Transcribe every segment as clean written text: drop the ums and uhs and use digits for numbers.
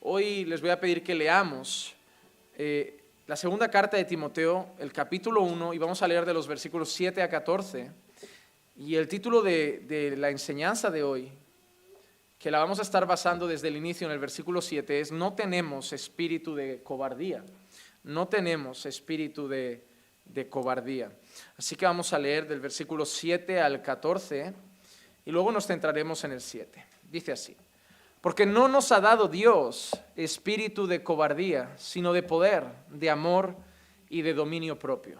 Hoy les voy a pedir que leamos la segunda carta de Timoteo, el capítulo 1, y vamos a leer de los versículos 7 a 14. Y el título de la enseñanza de hoy, que la vamos a estar basando desde el inicio en el versículo 7, es: no tenemos espíritu de cobardía. No tenemos espíritu de cobardía. Así que vamos a leer del versículo 7 al 14 y luego nos centraremos en el 7. Dice así: porque no nos ha dado Dios espíritu de cobardía, sino de poder, de amor y de dominio propio.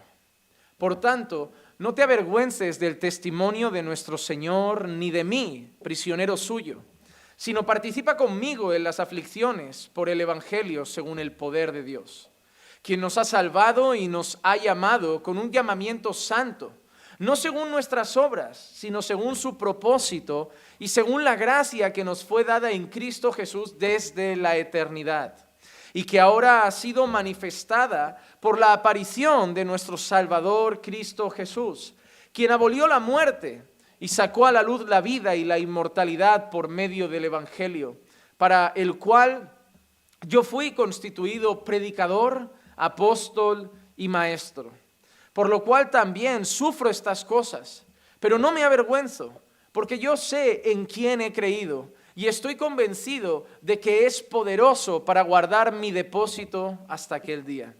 Por tanto, no te avergüences del testimonio de nuestro Señor, ni de mí, prisionero suyo, sino participa conmigo en las aflicciones por el Evangelio según el poder de Dios, quien nos ha salvado y nos ha llamado con un llamamiento santo, no según nuestras obras, sino según su propósito y según la gracia que nos fue dada en Cristo Jesús desde la eternidad, y que ahora ha sido manifestada por la aparición de nuestro Salvador Cristo Jesús, quien abolió la muerte y sacó a la luz la vida y la inmortalidad por medio del Evangelio, para el cual yo fui constituido predicador, apóstol y maestro. Por lo cual también sufro estas cosas, pero no me avergüenzo, porque yo sé en quién he creído y estoy convencido de que es poderoso para guardar mi depósito hasta aquel día.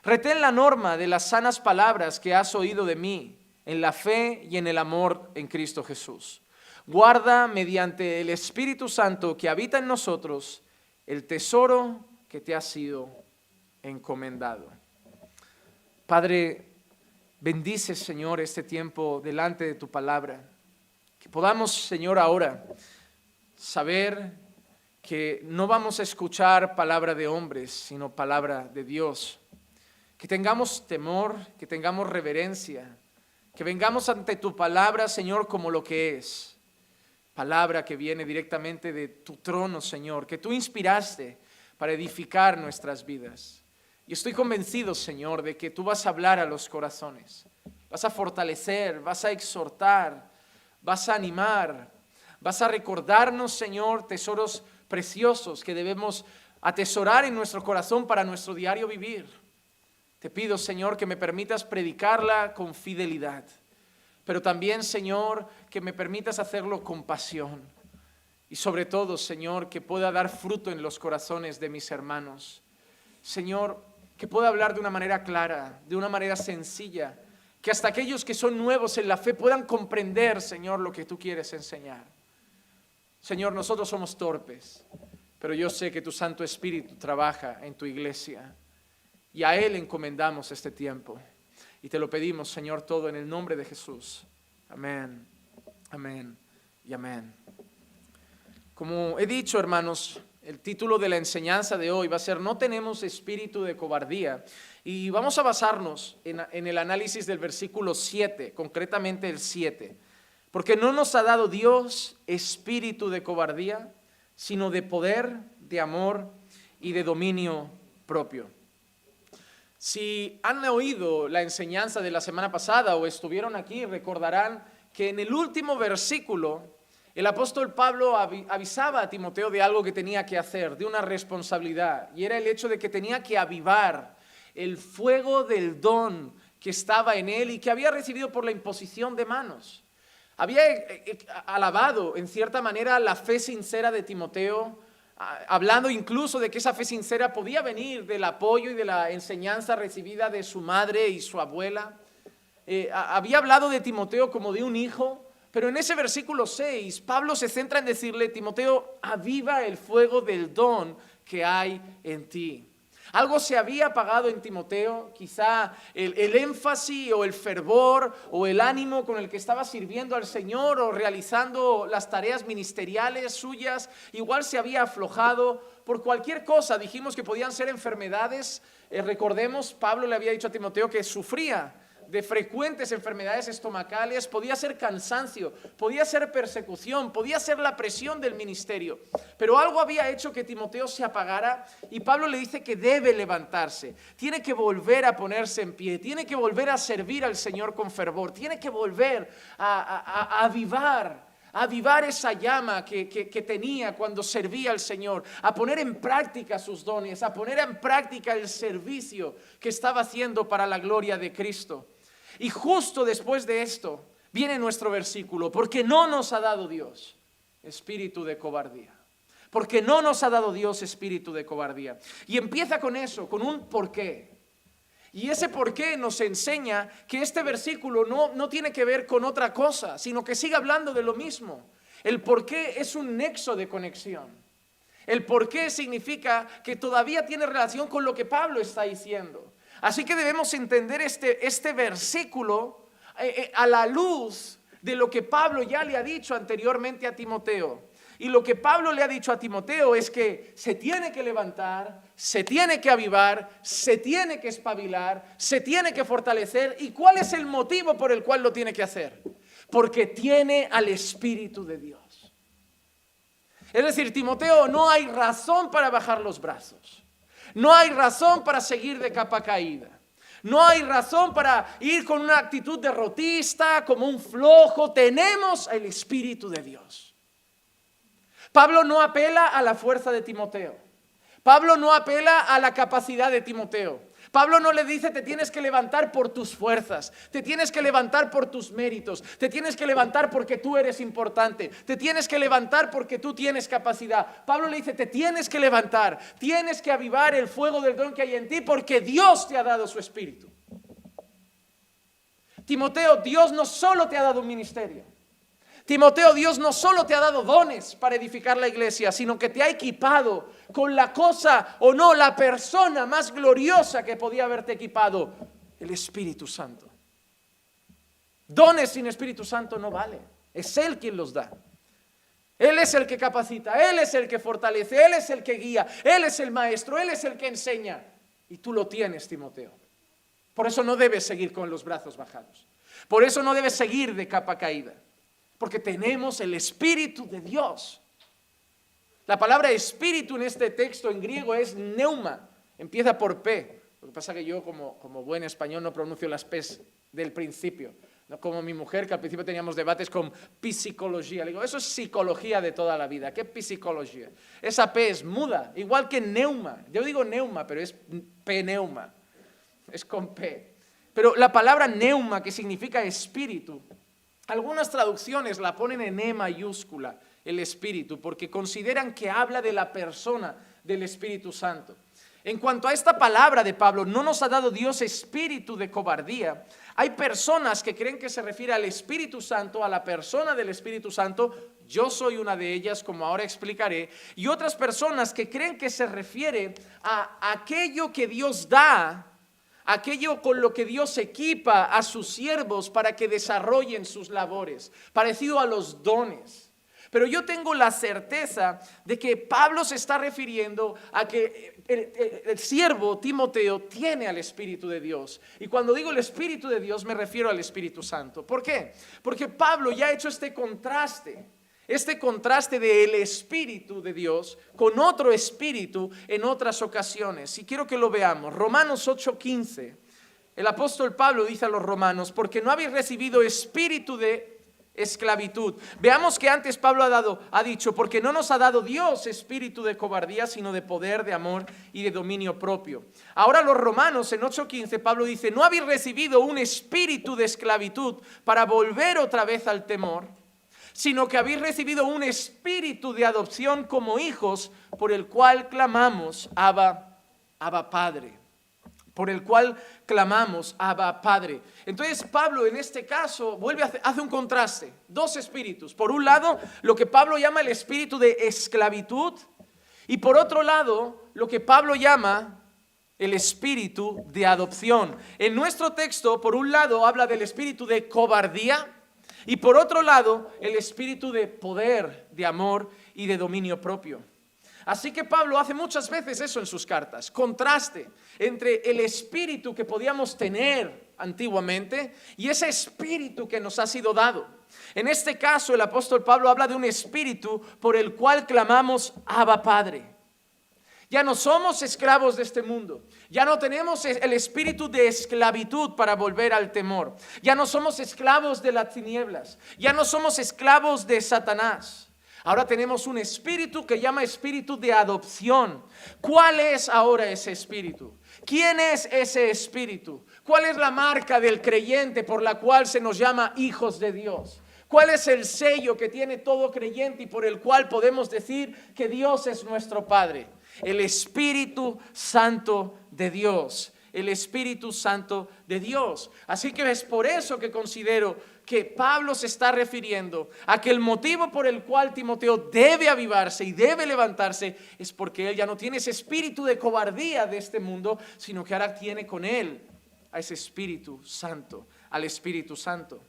Retén la norma de las sanas palabras que has oído de mí, en la fe y en el amor en Cristo Jesús. Guarda mediante el Espíritu Santo que habita en nosotros el tesoro que te ha sido encomendado. Padre, bendice, Señor, este tiempo delante de tu palabra. Que podamos, Señor, ahora saber que no vamos a escuchar palabra de hombres, sino palabra de Dios. Que tengamos temor, que tengamos reverencia, que vengamos ante tu palabra, Señor, como lo que es. Palabra que viene directamente de tu trono, Señor, que tú inspiraste para edificar nuestras vidas. Y estoy convencido, Señor, de que tú vas a hablar a los corazones. Vas a fortalecer, vas a exhortar, vas a animar, vas a recordarnos, Señor, tesoros preciosos que debemos atesorar en nuestro corazón para nuestro diario vivir. Te pido, Señor, que me permitas predicarla con fidelidad, pero también, Señor, que me permitas hacerlo con pasión. Y sobre todo, Señor, que pueda dar fruto en los corazones de mis hermanos. Señor, que pueda hablar de una manera clara, de una manera sencilla, que hasta aquellos que son nuevos en la fe puedan comprender, Señor, lo que tú quieres enseñar. Señor, nosotros somos torpes, pero yo sé que tu Santo Espíritu trabaja en tu iglesia y a Él encomendamos este tiempo. Y te lo pedimos, Señor, todo en el nombre de Jesús. Amén, amén y amén. Como he dicho, hermanos, el título de la enseñanza de hoy va a ser: no tenemos espíritu de cobardía. Y vamos a basarnos en el análisis del versículo 7, concretamente el 7. Porque no nos ha dado Dios espíritu de cobardía, sino de poder, de amor y de dominio propio. Si han oído la enseñanza de la semana pasada o estuvieron aquí, recordarán que en el último versículo el apóstol Pablo avisaba a Timoteo de algo que tenía que hacer, de una responsabilidad, y era el hecho de que tenía que avivar el fuego del don que estaba en él y que había recibido por la imposición de manos. Había alabado en cierta manera la fe sincera de Timoteo, hablando incluso de que esa fe sincera podía venir del apoyo y de la enseñanza recibida de su madre y su abuela. Había hablado de Timoteo como de un hijo, pero en ese versículo 6, Pablo se centra en decirle: Timoteo, aviva el fuego del don que hay en ti. Algo se había apagado en Timoteo, quizá el énfasis o el fervor o el ánimo con el que estaba sirviendo al Señor o realizando las tareas ministeriales suyas, igual se había aflojado por cualquier cosa. Dijimos que podían ser enfermedades. Recordemos, Pablo le había dicho a Timoteo que sufría de frecuentes enfermedades estomacales, podía ser cansancio, podía ser persecución, podía ser la presión del ministerio, pero algo había hecho que Timoteo se apagara y Pablo le dice que debe levantarse, tiene que volver a ponerse en pie, tiene que volver a servir al Señor con fervor, tiene que volver a avivar a avivar esa llama que tenía cuando servía al Señor, a poner en práctica sus dones, a poner en práctica el servicio que estaba haciendo para la gloria de Cristo. Y justo después de esto viene nuestro versículo, porque no nos ha dado Dios espíritu de cobardía. Porque no nos ha dado Dios espíritu de cobardía. Y empieza con eso, con un porqué. Y ese porqué nos enseña que este versículo no tiene que ver con otra cosa, sino que sigue hablando de lo mismo. El porqué es un nexo de conexión. El porqué significa que todavía tiene relación con lo que Pablo está diciendo. Así que debemos entender este versículo a la luz de lo que Pablo ya le ha dicho anteriormente a Timoteo. Y lo que Pablo le ha dicho a Timoteo es que se tiene que levantar, se tiene que avivar, se tiene que espabilar, se tiene que fortalecer. ¿Y cuál es el motivo por el cual lo tiene que hacer? Porque tiene al Espíritu de Dios. Es decir, Timoteo, no hay razón para bajar los brazos. No hay razón para seguir de capa caída. No hay razón para ir con una actitud derrotista, como un flojo. Tenemos el Espíritu de Dios. Pablo no apela a la fuerza de Timoteo. Pablo no apela a la capacidad de Timoteo. Pablo no le dice te tienes que levantar por tus fuerzas, te tienes que levantar por tus méritos, te tienes que levantar porque tú eres importante, te tienes que levantar porque tú tienes capacidad. Pablo le dice te tienes que levantar, tienes que avivar el fuego del don que hay en ti porque Dios te ha dado su Espíritu. Timoteo, Dios no solo te ha dado un ministerio. Timoteo, Dios no solo te ha dado dones para edificar la iglesia, sino que te ha equipado con la cosa o no, la persona más gloriosa que podía haberte equipado, el Espíritu Santo. Dones sin Espíritu Santo no vale, es Él quien los da. Él es el que capacita, Él es el que fortalece, Él es el que guía, Él es el maestro, Él es el que enseña. Y tú lo tienes, Timoteo. Por eso no debes seguir con los brazos bajados. Por eso no debes seguir de capa caída. Porque tenemos el Espíritu de Dios. La palabra espíritu en este texto en griego es neuma, empieza por P. Lo que pasa es que yo como buen español no pronuncio las P's del principio. No como mi mujer, que al principio teníamos debates con psicología. Le digo, eso es psicología de toda la vida. ¿Qué psicología? Esa P es muda, igual que neuma. Yo digo neuma, pero es pneuma. Es con P. Pero la palabra neuma, que significa espíritu, algunas traducciones la ponen en E mayúscula, el Espíritu, porque consideran que habla de la persona del Espíritu Santo. En cuanto a esta palabra de Pablo, no nos ha dado Dios espíritu de cobardía. Hay personas que creen que se refiere al Espíritu Santo, a la persona del Espíritu Santo. Yo soy una de ellas, como ahora explicaré. Y otras personas que creen que se refiere a aquello que Dios da, aquello con lo que Dios equipa a sus siervos para que desarrollen sus labores, parecido a los dones. Pero yo tengo la certeza de que Pablo se está refiriendo a que el siervo Timoteo tiene al Espíritu de Dios. Y cuando digo el Espíritu de Dios me refiero al Espíritu Santo. ¿Por qué? Porque Pablo ya ha hecho este contraste del Espíritu de Dios con otro espíritu en otras ocasiones. Y quiero que lo veamos. Romanos 8:15. El apóstol Pablo dice a los romanos, porque no habéis recibido espíritu de esclavitud. Veamos que antes Pablo ha dicho, porque no nos ha dado Dios espíritu de cobardía, sino de poder, de amor y de dominio propio. Ahora los romanos en 8:15 Pablo dice, no habéis recibido un espíritu de esclavitud para volver otra vez al temor, sino que habéis recibido un espíritu de adopción como hijos, por el cual clamamos, Abba, Abba Padre. Por el cual clamamos, Abba Padre. Entonces Pablo en este caso hace un contraste, dos espíritus. Por un lado, lo que Pablo llama el espíritu de esclavitud, y por otro lado, lo que Pablo llama el espíritu de adopción. En nuestro texto, por un lado, habla del espíritu de cobardía, y por otro lado, el espíritu de poder, de amor y de dominio propio. Así que Pablo hace muchas veces eso en sus cartas, contraste entre el espíritu que podíamos tener antiguamente y ese espíritu que nos ha sido dado. En este caso, el apóstol Pablo habla de un espíritu por el cual clamamos Abba Padre. Ya no somos esclavos de este mundo. Ya no tenemos el espíritu de esclavitud para volver al temor. Ya no somos esclavos de las tinieblas. Ya no somos esclavos de Satanás. Ahora tenemos un espíritu que llama espíritu de adopción. ¿Cuál es ahora ese espíritu? ¿Quién es ese espíritu? ¿Cuál es la marca del creyente por la cual se nos llama hijos de Dios? ¿Cuál es el sello que tiene todo creyente y por el cual podemos decir que Dios es nuestro Padre? El Espíritu Santo de Dios. El Espíritu Santo de Dios. Así que es por eso que considero que Pablo se está refiriendo a que el motivo por el cual Timoteo debe avivarse y debe levantarse es porque él ya no tiene ese espíritu de cobardía de este mundo, sino que ahora tiene con él a ese Espíritu Santo, al Espíritu Santo.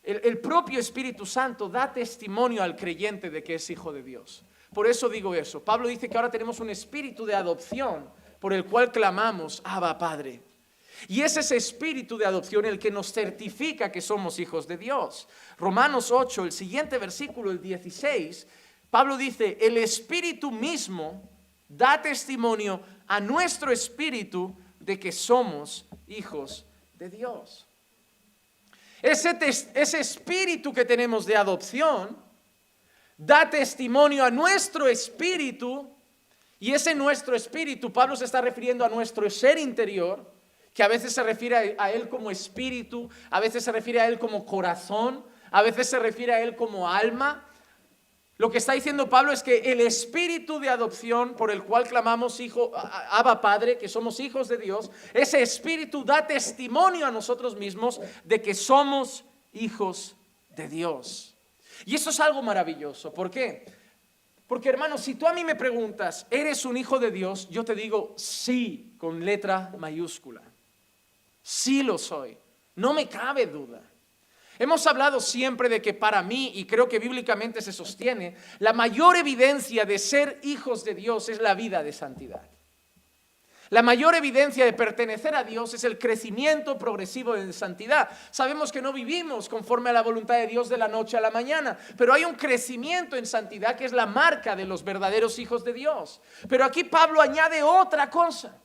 El propio Espíritu Santo da testimonio al creyente de que es hijo de Dios. Por eso digo eso. Pablo dice que ahora tenemos un espíritu de adopción por el cual clamamos, Abba, Padre. Y es ese espíritu de adopción el que nos certifica que somos hijos de Dios. Romanos 8, el siguiente versículo, el 16, Pablo dice, el Espíritu mismo da testimonio a nuestro espíritu de que somos hijos de Dios. Ese espíritu que tenemos de adopción da testimonio a nuestro espíritu, y ese nuestro espíritu, Pablo se está refiriendo a nuestro ser interior, que a veces se refiere a él como espíritu, a veces se refiere a él como corazón, a veces se refiere a él como alma. Lo que está diciendo Pablo es que el espíritu de adopción por el cual clamamos hijo, Abba Padre, que somos hijos de Dios, ese espíritu da testimonio a nosotros mismos de que somos hijos de Dios. Y eso es algo maravilloso. ¿Por qué? Porque, hermano, si tú a mí me preguntas, ¿eres un hijo de Dios? Yo te digo sí, con letra mayúscula. Sí lo soy. No me cabe duda. Hemos hablado siempre de que para mí, y creo que bíblicamente se sostiene, la mayor evidencia de ser hijos de Dios es la vida de santidad. La mayor evidencia de pertenecer a Dios es el crecimiento progresivo en santidad. Sabemos que no vivimos conforme a la voluntad de Dios de la noche a la mañana, pero hay un crecimiento en santidad que es la marca de los verdaderos hijos de Dios. Pero aquí Pablo añade otra cosa.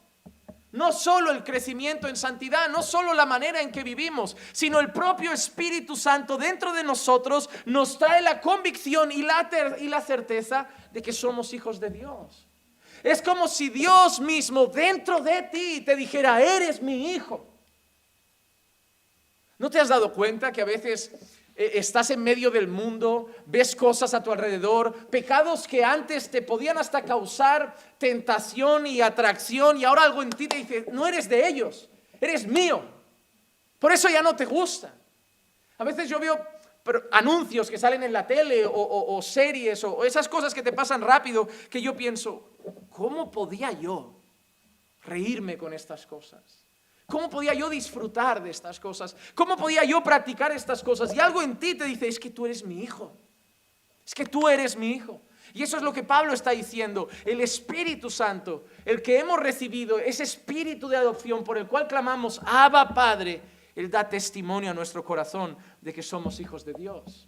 No solo el crecimiento en santidad, no solo la manera en que vivimos, sino el propio Espíritu Santo dentro de nosotros nos trae la convicción y la certeza de que somos hijos de Dios. Es como si Dios mismo dentro de ti te dijera, eres mi hijo. ¿No te has dado cuenta que a veces estás en medio del mundo, ves cosas a tu alrededor, pecados que antes te podían hasta causar tentación y atracción, y ahora algo en ti te dice, no eres de ellos, eres mío, por eso ya no te gusta? A veces yo veo anuncios que salen en la tele o series o esas cosas que te pasan rápido, que yo pienso, ¿cómo podía yo reírme con estas cosas? ¿Cómo podía yo disfrutar de estas cosas? ¿Cómo podía yo practicar estas cosas? Y algo en ti te dice, es que tú eres mi hijo. Es que tú eres mi hijo. Y eso es lo que Pablo está diciendo. El Espíritu Santo, el que hemos recibido, ese espíritu de adopción por el cual clamamos, Abba Padre, Él da testimonio a nuestro corazón de que somos hijos de Dios.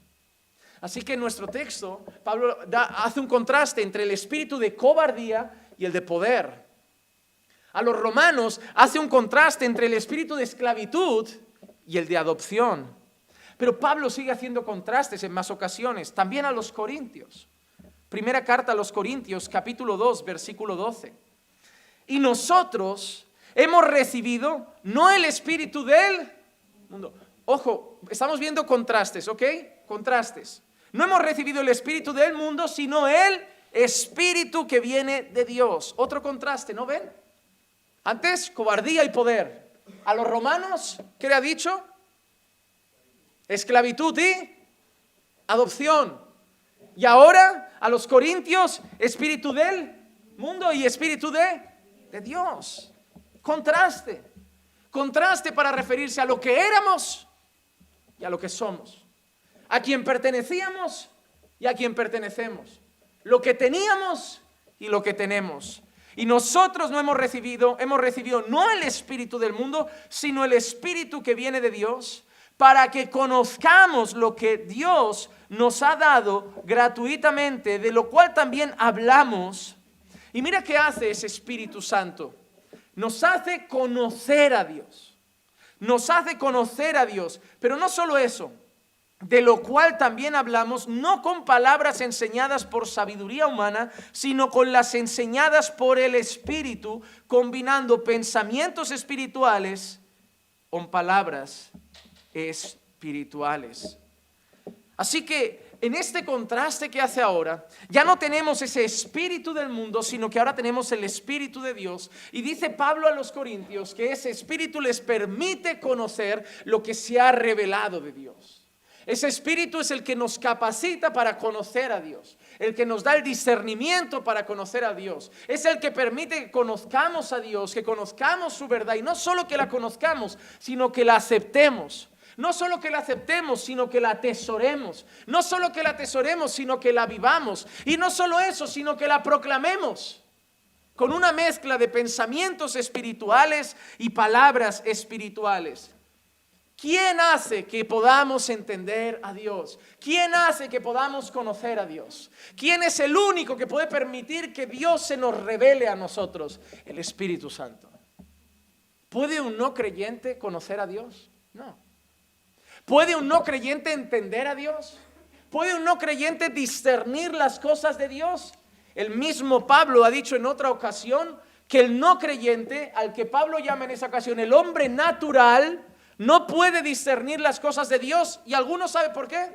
Así que en nuestro texto, Pablo hace un contraste entre el espíritu de cobardía y el de poder. A los romanos hace un contraste entre el espíritu de esclavitud y el de adopción. Pero Pablo sigue haciendo contrastes en más ocasiones, también a los corintios. Primera carta a los Corintios, capítulo 2, versículo 12. Y nosotros hemos recibido no el espíritu del mundo. Ojo, estamos viendo contrastes, ¿ok? Contrastes. No hemos recibido el espíritu del mundo, sino el espíritu que viene de Dios. Otro contraste, ¿no ven? Antes, cobardía y poder. A los romanos, ¿qué le ha dicho? Esclavitud y adopción. Y ahora, a los corintios, espíritu del mundo y espíritu de Dios. Contraste. Contraste para referirse a lo que éramos y a lo que somos. A quien pertenecíamos y a quien pertenecemos. Lo que teníamos y lo que tenemos. Y nosotros hemos recibido no el espíritu del mundo, sino el espíritu que viene de Dios, para que conozcamos lo que Dios nos ha dado gratuitamente, de lo cual también hablamos, Y mira qué hace ese Espíritu Santo. Nos hace conocer a Dios. Nos hace conocer a Dios. Pero no solo eso, de lo cual también hablamos, no con palabras enseñadas por sabiduría humana, sino con las enseñadas por el Espíritu, combinando pensamientos espirituales con palabras espirituales. Así que en este contraste que hace ahora, ya no tenemos ese espíritu del mundo, sino que ahora tenemos el Espíritu de Dios. Y dice Pablo a los Corintios que ese Espíritu les permite conocer lo que se ha revelado de Dios. Ese Espíritu es el que nos capacita para conocer a Dios, el que nos da el discernimiento para conocer a Dios. Es el que permite que conozcamos a Dios, que conozcamos su verdad. Y no solo que la conozcamos, sino que la aceptemos. No solo que la aceptemos, sino que la atesoremos. No solo que la atesoremos, sino que la vivamos. Y no solo eso, sino que la proclamemos. Con una mezcla de pensamientos espirituales y palabras espirituales. ¿Quién hace que podamos entender a Dios? ¿Quién hace que podamos conocer a Dios? ¿Quién es el único que puede permitir que Dios se nos revele a nosotros? El Espíritu Santo. ¿Puede un no creyente conocer a Dios? No. ¿Puede un no creyente entender a Dios? ¿Puede un no creyente discernir las cosas de Dios? El mismo Pablo ha dicho en otra ocasión que el no creyente, al que Pablo llama en esa ocasión el hombre natural, no puede discernir las cosas de Dios. ¿Y algunos saben por qué?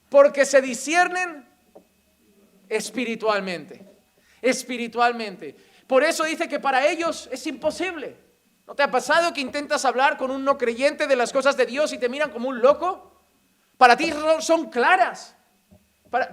Porque se disciernen espiritualmente. Espiritualmente. Por eso dice que para ellos es imposible. ¿No te ha pasado que intentas hablar con un no creyente de las cosas de Dios y te miran como un loco? Para ti son claras.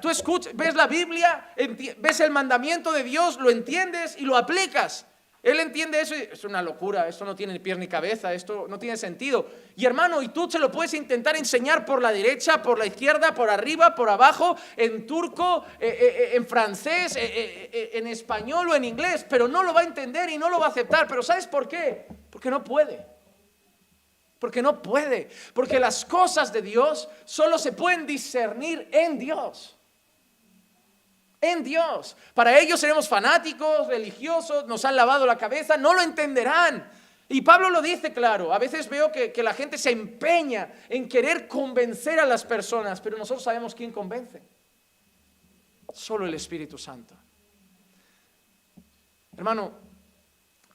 Tú escuchas, ves la Biblia, ves el mandamiento de Dios, lo entiendes y lo aplicas. Él entiende eso y es una locura, esto no tiene ni pies ni cabeza, esto no tiene sentido. Y hermano, y tú se lo puedes intentar enseñar por la derecha, por la izquierda, por arriba, por abajo, en turco, en francés, en español o en inglés, pero no lo va a entender y no lo va a aceptar. Pero ¿sabes por qué? Porque no puede. Porque no puede. Porque las cosas de Dios solo se pueden discernir en Dios. En Dios. Para ellos seremos fanáticos, religiosos, nos han lavado la cabeza, no lo entenderán. Y Pablo lo dice claro. A veces veo que la gente se empeña en querer convencer a las personas, pero nosotros sabemos quién convence. Solo el Espíritu Santo. Hermano,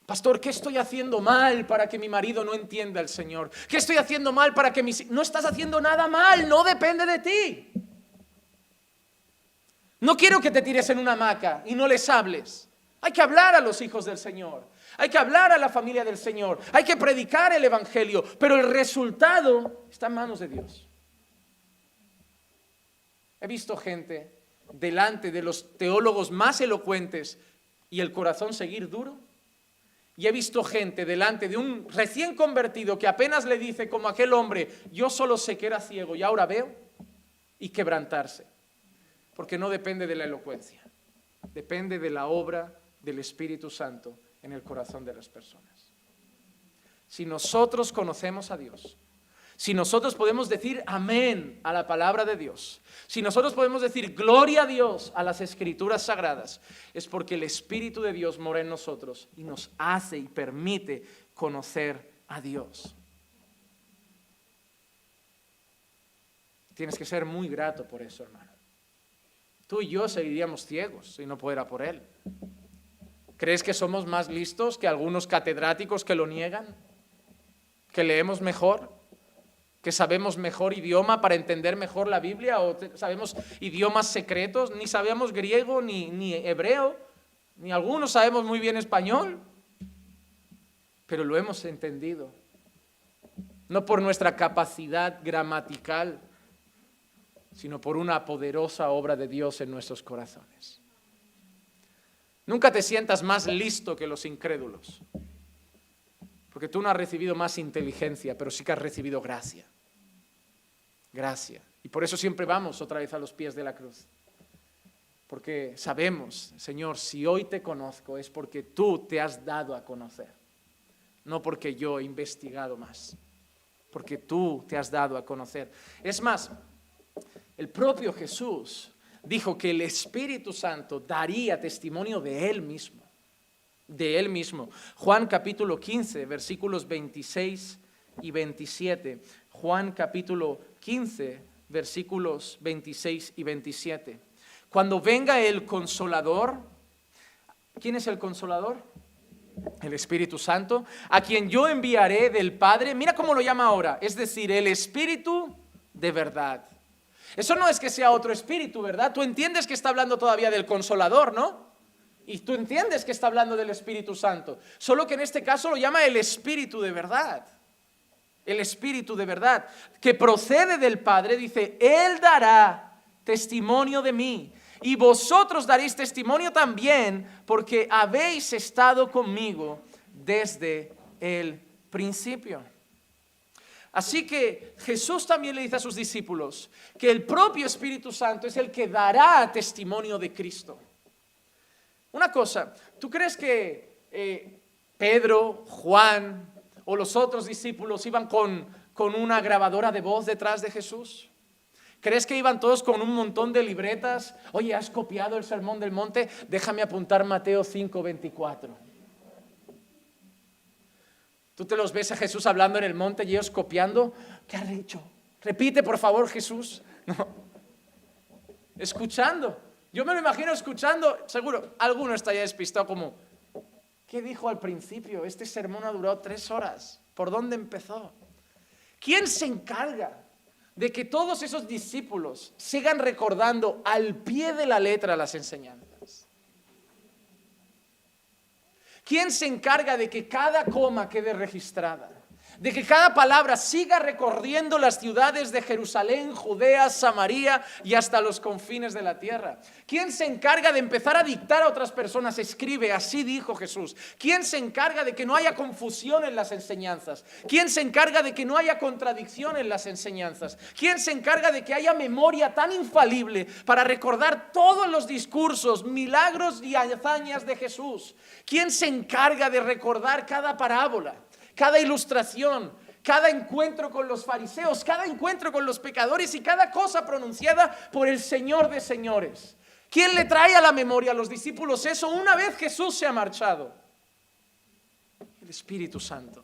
pastor, ¿qué estoy haciendo mal para que mi marido no entienda al Señor? ¿Qué estoy haciendo mal para que No estás haciendo nada mal, no depende de ti. No quiero que te tires en una hamaca y no les hables. Hay que hablar a los hijos del Señor. Hay que hablar a la familia del Señor. Hay que predicar el Evangelio. Pero el resultado está en manos de Dios. He visto gente delante de los teólogos más elocuentes y el corazón seguir duro. Y he visto gente delante de un recién convertido que apenas le dice como aquel hombre, yo solo sé que era ciego y ahora veo, y quebrantarse. Porque no depende de la elocuencia, depende de la obra del Espíritu Santo en el corazón de las personas. Si nosotros conocemos a Dios, si nosotros podemos decir amén a la palabra de Dios, si nosotros podemos decir gloria a Dios a las Escrituras sagradas, es porque el Espíritu de Dios mora en nosotros y nos hace y permite conocer a Dios. Tienes que ser muy grato por eso, hermano. Tú y yo seguiríamos ciegos si no fuera por Él. ¿Crees que somos más listos que algunos catedráticos que lo niegan? ¿Que leemos mejor? ¿Que sabemos mejor idioma para entender mejor la Biblia? ¿O sabemos idiomas secretos? Ni sabemos griego ni hebreo. Ni algunos sabemos muy bien español. Pero lo hemos entendido. No por nuestra capacidad gramatical, sino por una poderosa obra de Dios en nuestros corazones. Nunca te sientas más listo que los incrédulos, porque tú no has recibido más inteligencia, pero sí que has recibido gracia. Gracia. Y por eso siempre vamos otra vez a los pies de la cruz. Porque sabemos, Señor, si hoy te conozco es porque tú te has dado a conocer, no porque yo he investigado más, porque tú te has dado a conocer. Es más, el propio Jesús dijo que el Espíritu Santo daría testimonio de Él mismo. De Él mismo. Juan capítulo 15, versículos 26 y 27. Juan capítulo 15, versículos 26 y 27. Cuando venga el Consolador, ¿quién es el Consolador? El Espíritu Santo, a quien yo enviaré del Padre. Mira cómo lo llama ahora, es decir, el Espíritu de verdad. Eso no es que sea otro espíritu, ¿verdad? Tú entiendes que está hablando todavía del Consolador, ¿no? Y tú entiendes que está hablando del Espíritu Santo, solo que en este caso lo llama el Espíritu de verdad. El Espíritu de verdad, que procede del Padre, dice, Él dará testimonio de mí. Y vosotros daréis testimonio también, porque habéis estado conmigo desde el principio. Así que Jesús también le dice a sus discípulos que el propio Espíritu Santo es el que dará testimonio de Cristo. Una cosa, ¿tú crees que Pedro, Juan o los otros discípulos iban con una grabadora de voz detrás de Jesús? ¿Crees que iban todos con un montón de libretas? Oye, ¿has copiado el Sermón del Monte? Déjame apuntar Mateo 5:24. Tú te los ves a Jesús hablando en el monte y ellos copiando. ¿Qué has dicho? Repite, por favor, Jesús. No. Escuchando. Yo me lo imagino escuchando. Seguro, alguno está ya despistado como, ¿qué dijo al principio? Este sermón ha durado 3 horas. ¿Por dónde empezó? ¿Quién se encarga de que todos esos discípulos sigan recordando al pie de la letra las enseñanzas? ¿Quién se encarga de que cada coma quede registrada? De que cada palabra siga recorriendo las ciudades de Jerusalén, Judea, Samaria y hasta los confines de la tierra. ¿Quién se encarga de empezar a dictar a otras personas? Escribe, así dijo Jesús. ¿Quién se encarga de que no haya confusión en las enseñanzas? ¿Quién se encarga de que no haya contradicción en las enseñanzas? ¿Quién se encarga de que haya memoria tan infalible para recordar todos los discursos, milagros y hazañas de Jesús? ¿Quién se encarga de recordar cada parábola, cada ilustración, cada encuentro con los fariseos, cada encuentro con los pecadores y cada cosa pronunciada por el Señor de señores? ¿Quién le trae a la memoria a los discípulos eso una vez Jesús se ha marchado? El Espíritu Santo.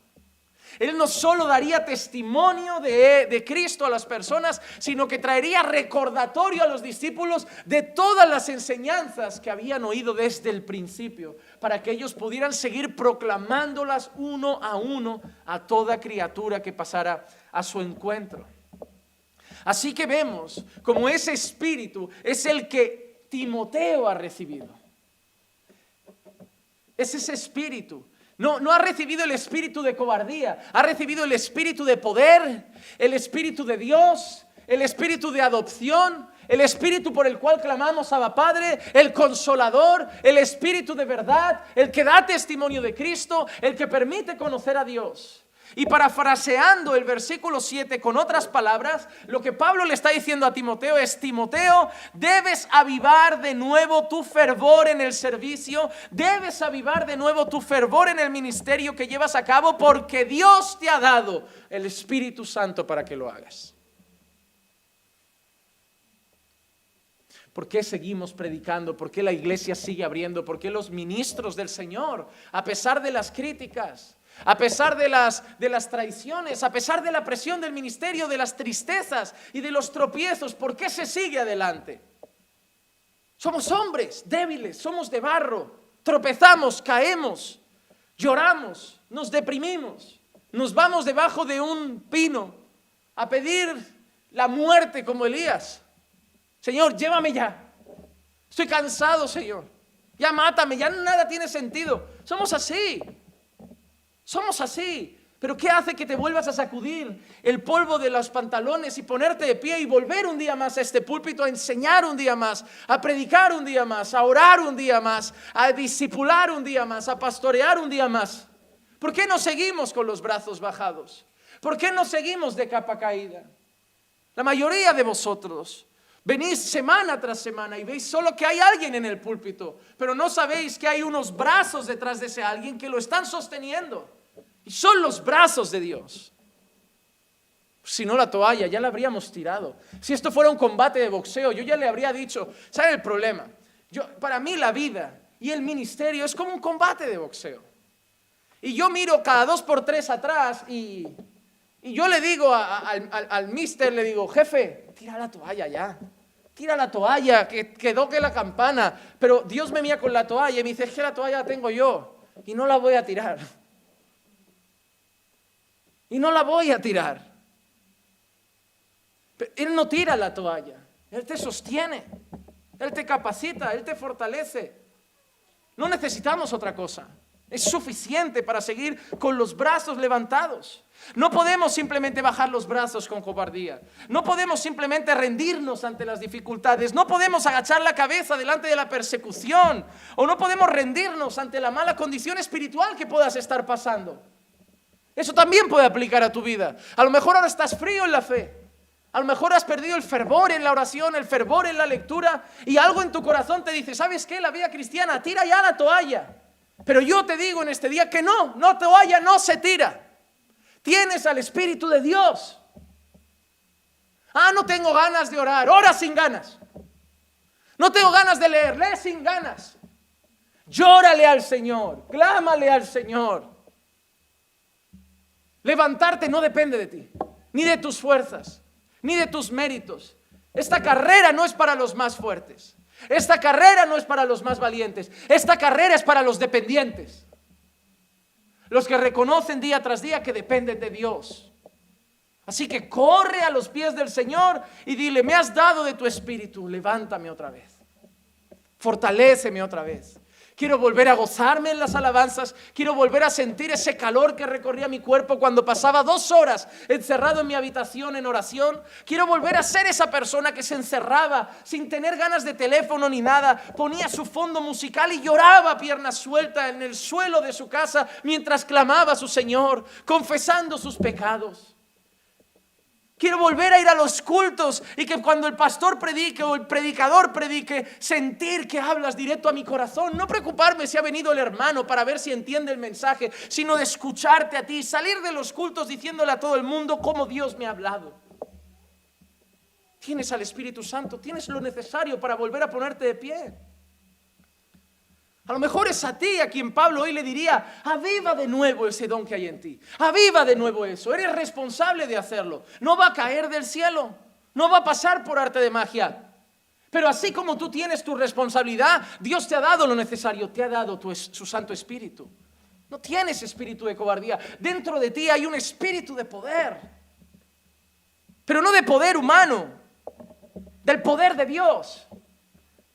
Él no solo daría testimonio de Cristo a las personas, sino que traería recordatorio a los discípulos de todas las enseñanzas que habían oído desde el principio, para que ellos pudieran seguir proclamándolas uno a toda criatura que pasara a su encuentro. Así que vemos como ese Espíritu es el que Timoteo ha recibido. Es ese Espíritu. No ha recibido el espíritu de cobardía, ha recibido el espíritu de poder, el espíritu de Dios, el espíritu de adopción, el espíritu por el cual clamamos Abba Padre, el consolador, el espíritu de verdad, el que da testimonio de Cristo, el que permite conocer a Dios. Y parafraseando el versículo 7 con otras palabras, lo que Pablo le está diciendo a Timoteo es: Timoteo, debes avivar de nuevo tu fervor en el servicio, debes avivar de nuevo tu fervor en el ministerio que llevas a cabo, porque Dios te ha dado el Espíritu Santo para que lo hagas. ¿Por qué seguimos predicando? ¿Por qué la iglesia sigue abriendo? ¿Por qué los ministros del Señor, a pesar de las críticas, a pesar de las traiciones, a pesar de la presión del ministerio, de las tristezas y de los tropiezos, por qué se sigue adelante? Somos hombres débiles, somos de barro, tropezamos, caemos, lloramos, nos deprimimos, nos vamos debajo de un pino a pedir la muerte como Elías. Señor, llévame ya, estoy cansado, Señor, ya mátame, ya nada tiene sentido. Somos así. Somos así, pero ¿qué hace que te vuelvas a sacudir el polvo de los pantalones y ponerte de pie y volver un día más a este púlpito, a enseñar un día más, a predicar un día más, a orar un día más, a discipular un día más, a pastorear un día más? ¿Por qué no seguimos con los brazos bajados? ¿Por qué no seguimos de capa caída? La mayoría de vosotros venís semana tras semana y veis solo que hay alguien en el púlpito, pero no sabéis que hay unos brazos detrás de ese alguien que lo están sosteniendo. Y son los brazos de Dios. Si no, la toalla ya la habríamos tirado. Si esto fuera un combate de boxeo, yo ya le habría dicho, ¿sabe el problema? Para mí la vida y el ministerio es como un combate de boxeo. Y yo miro cada 2x3 atrás y yo le digo al mister, le digo, jefe, tira la toalla ya. Tira la toalla, que toque la campana. Pero Dios me mira con la toalla y me dice, es que la toalla la tengo yo y no la voy a tirar. Y no la voy a tirar. Pero Él no tira la toalla, Él te sostiene, Él te capacita, Él te fortalece. No necesitamos otra cosa. Es suficiente para seguir con los brazos levantados. No podemos simplemente bajar los brazos con cobardía. No podemos simplemente rendirnos ante las dificultades. No podemos agachar la cabeza delante de la persecución. O no podemos rendirnos ante la mala condición espiritual que puedas estar pasando. Eso también puede aplicar a tu vida. A lo mejor ahora estás frío en la fe. A lo mejor has perdido el fervor en la oración, el fervor en la lectura, y algo en tu corazón te dice, ¿sabes qué? La vida cristiana, tira ya la toalla. Pero yo te digo en este día que no, toalla no se tira. Tienes al Espíritu de Dios. No tengo ganas de orar, ora sin ganas. No tengo ganas de leer, lee sin ganas. Llórale al Señor, clámale al Señor. Levantarte no depende de ti, ni de tus fuerzas, ni de tus méritos. Esta carrera no es para los más fuertes. Esta carrera no es para los más valientes. Esta carrera es para los dependientes. Los que reconocen día tras día que dependen de Dios. Así que corre a los pies del Señor y dile, me has dado de tu espíritu, levántame otra vez. Fortaléceme otra vez. Quiero volver a gozarme en las alabanzas. Quiero volver a sentir ese calor que recorría mi cuerpo cuando pasaba 2 horas encerrado en mi habitación en oración. Quiero volver a ser esa persona que se encerraba sin tener ganas de teléfono ni nada. Ponía su fondo musical y lloraba a pierna suelta en el suelo de su casa mientras clamaba a su Señor, confesando sus pecados. Quiero volver a ir a los cultos y que cuando el pastor predique o el predicador predique, sentir que hablas directo a mi corazón. No preocuparme si ha venido el hermano para ver si entiende el mensaje, sino de escucharte a ti, salir de los cultos diciéndole a todo el mundo cómo Dios me ha hablado. Tienes al Espíritu Santo, tienes lo necesario para volver a ponerte de pie. A lo mejor es a ti a quien Pablo hoy le diría, aviva de nuevo ese don que hay en ti. Aviva de nuevo eso, eres responsable de hacerlo. No va a caer del cielo, no va a pasar por arte de magia. Pero así como tú tienes tu responsabilidad, Dios te ha dado lo necesario, te ha dado su Santo Espíritu. No tienes espíritu de cobardía, dentro de ti hay un espíritu de poder. Pero no de poder humano, del poder de Dios.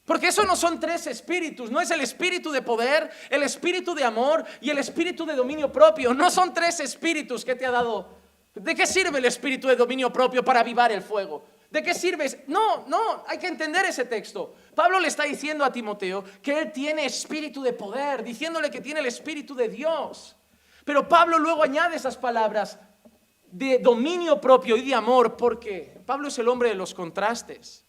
Porque eso no son 3 espíritus, no es el espíritu de poder, el espíritu de amor y el espíritu de dominio propio. No son 3 espíritus que te ha dado. ¿De qué sirve el espíritu de dominio propio para avivar el fuego? ¿De qué sirve? No, hay que entender ese texto. Pablo le está diciendo a Timoteo que él tiene espíritu de poder, diciéndole que tiene el espíritu de Dios. Pero Pablo luego añade esas palabras de dominio propio y de amor, porque Pablo es el hombre de los contrastes.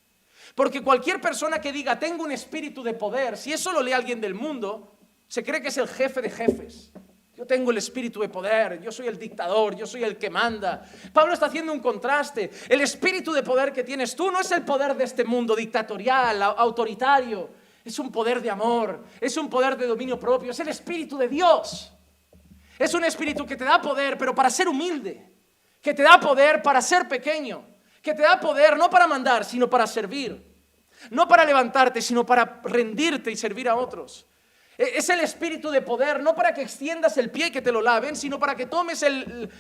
Porque cualquier persona que diga tengo un espíritu de poder, si eso lo lee alguien del mundo, se cree que es el jefe de jefes. Yo tengo el espíritu de poder, yo soy el dictador, yo soy el que manda. Pablo está haciendo un contraste. El espíritu de poder que tienes tú no es el poder de este mundo dictatorial, autoritario. Es un poder de amor, es un poder de dominio propio, es el espíritu de Dios. Es un espíritu que te da poder, pero para ser humilde, que te da poder para ser pequeño, que te da poder no para mandar, sino para servir. No para levantarte, sino para rendirte y servir a otros. Es el espíritu de poder, no para que extiendas el pie y que te lo laven, sino para que tomes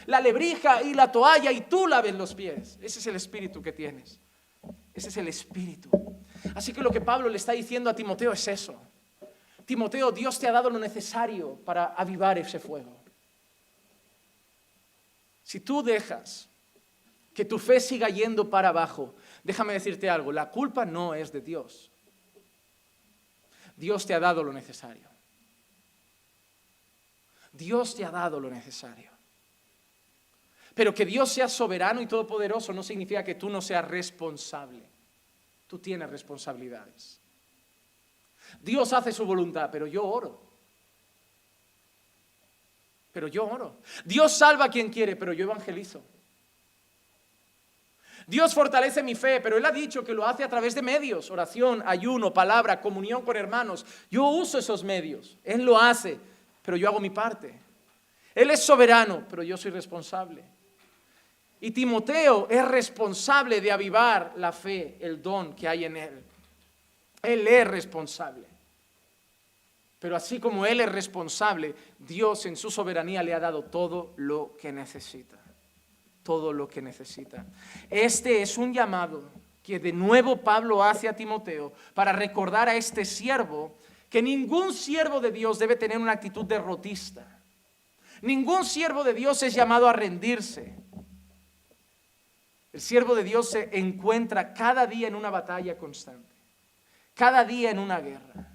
la lebrija y la toalla y tú laves los pies. Ese es el espíritu que tienes. Ese es el espíritu. Así que lo que Pablo le está diciendo a Timoteo es eso. Timoteo, Dios te ha dado lo necesario para avivar ese fuego. Si tú dejas que tu fe siga yendo para abajo, déjame decirte algo, la culpa no es de Dios. Dios te ha dado lo necesario. Dios te ha dado lo necesario. Pero que Dios sea soberano y todopoderoso no significa que tú no seas responsable. Tú tienes responsabilidades. Dios hace su voluntad, pero yo oro. Dios salva a quien quiere, pero yo evangelizo. Dios fortalece mi fe, pero Él ha dicho que lo hace a través de medios, oración, ayuno, palabra, comunión con hermanos. Yo uso esos medios, Él lo hace, pero yo hago mi parte. Él es soberano, pero yo soy responsable. Y Timoteo es responsable de avivar la fe, el don que hay en él. Él es responsable. Pero así como Él es responsable, Dios en su soberanía le ha dado todo lo que necesita. Todo lo que necesita. Este es un llamado que de nuevo Pablo hace a Timoteo para recordar a este siervo que ningún siervo de Dios debe tener una actitud derrotista. Ningún siervo de Dios es llamado a rendirse. El siervo de Dios se encuentra cada día en una batalla constante, cada día en una guerra.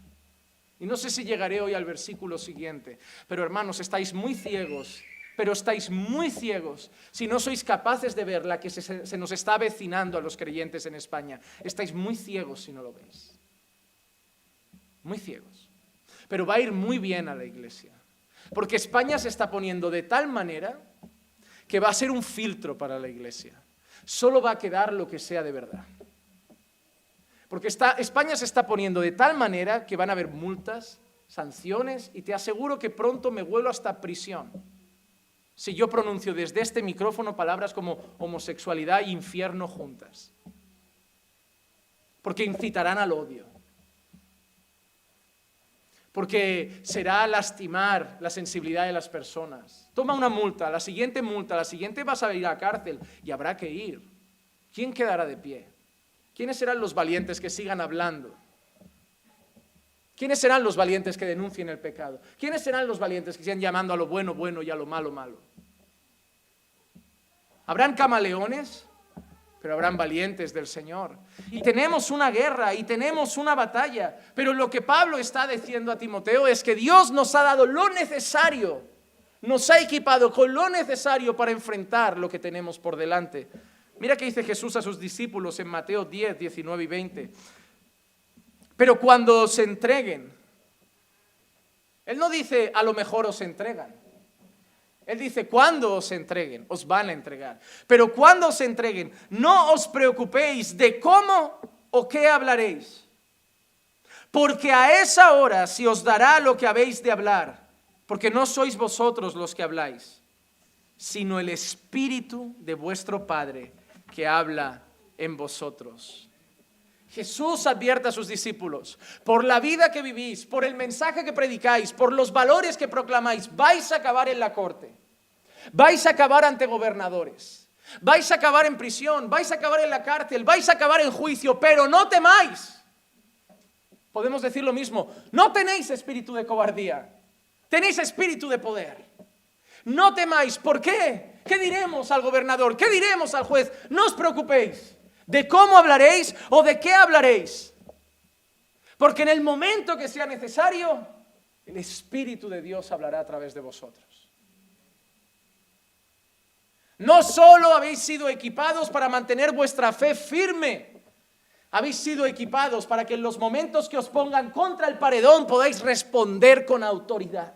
Y no sé si llegaré hoy al versículo siguiente, pero hermanos, estáis muy ciegos. Pero estáis muy ciegos si no sois capaces de ver la que se nos está avecinando a los creyentes en España. Estáis muy ciegos si no lo veis. Muy ciegos. Pero va a ir muy bien a la iglesia. Porque España se está poniendo de tal manera que va a ser un filtro para la iglesia. Solo va a quedar lo que sea de verdad. Porque España se está poniendo de tal manera que van a haber multas, sanciones, y te aseguro que pronto me vuelo hasta prisión si yo pronuncio desde este micrófono palabras como homosexualidad e infierno juntas. Porque incitarán al odio. Porque será lastimar la sensibilidad de las personas. Toma una multa, la siguiente vas a ir a la cárcel y habrá que ir. ¿Quién quedará de pie? ¿Quiénes serán los valientes que sigan hablando? ¿Quiénes serán los valientes que denuncien el pecado? ¿Quiénes serán los valientes que sigan llamando a lo bueno, bueno y a lo malo, malo? Habrán camaleones, pero habrán valientes del Señor. Y tenemos una guerra y tenemos una batalla. Pero lo que Pablo está diciendo a Timoteo es que Dios nos ha dado lo necesario, nos ha equipado con lo necesario para enfrentar lo que tenemos por delante. Mira qué dice Jesús a sus discípulos en Mateo 10, 19 y 20. Pero cuando os entreguen, Él no dice a lo mejor os entregan. Él dice cuando os entreguen, os van a entregar. Pero cuando os entreguen, no os preocupéis de cómo o qué hablaréis. Porque a esa hora se os dará lo que habéis de hablar. Porque no sois vosotros los que habláis, sino el Espíritu de vuestro Padre que habla en vosotros. Jesús advierte a sus discípulos, por la vida que vivís, por el mensaje que predicáis, por los valores que proclamáis, vais a acabar en la corte, vais a acabar ante gobernadores, vais a acabar en prisión, vais a acabar en la cárcel, vais a acabar en juicio, pero no temáis. Podemos decir lo mismo, no tenéis espíritu de cobardía, tenéis espíritu de poder. No temáis, ¿por qué? ¿Qué diremos al gobernador? ¿Qué diremos al juez? No os preocupéis. ¿De cómo hablaréis o de qué hablaréis? Porque en el momento que sea necesario, el Espíritu de Dios hablará a través de vosotros. No solo habéis sido equipados para mantener vuestra fe firme, habéis sido equipados para que en los momentos que os pongan contra el paredón podáis responder con autoridad.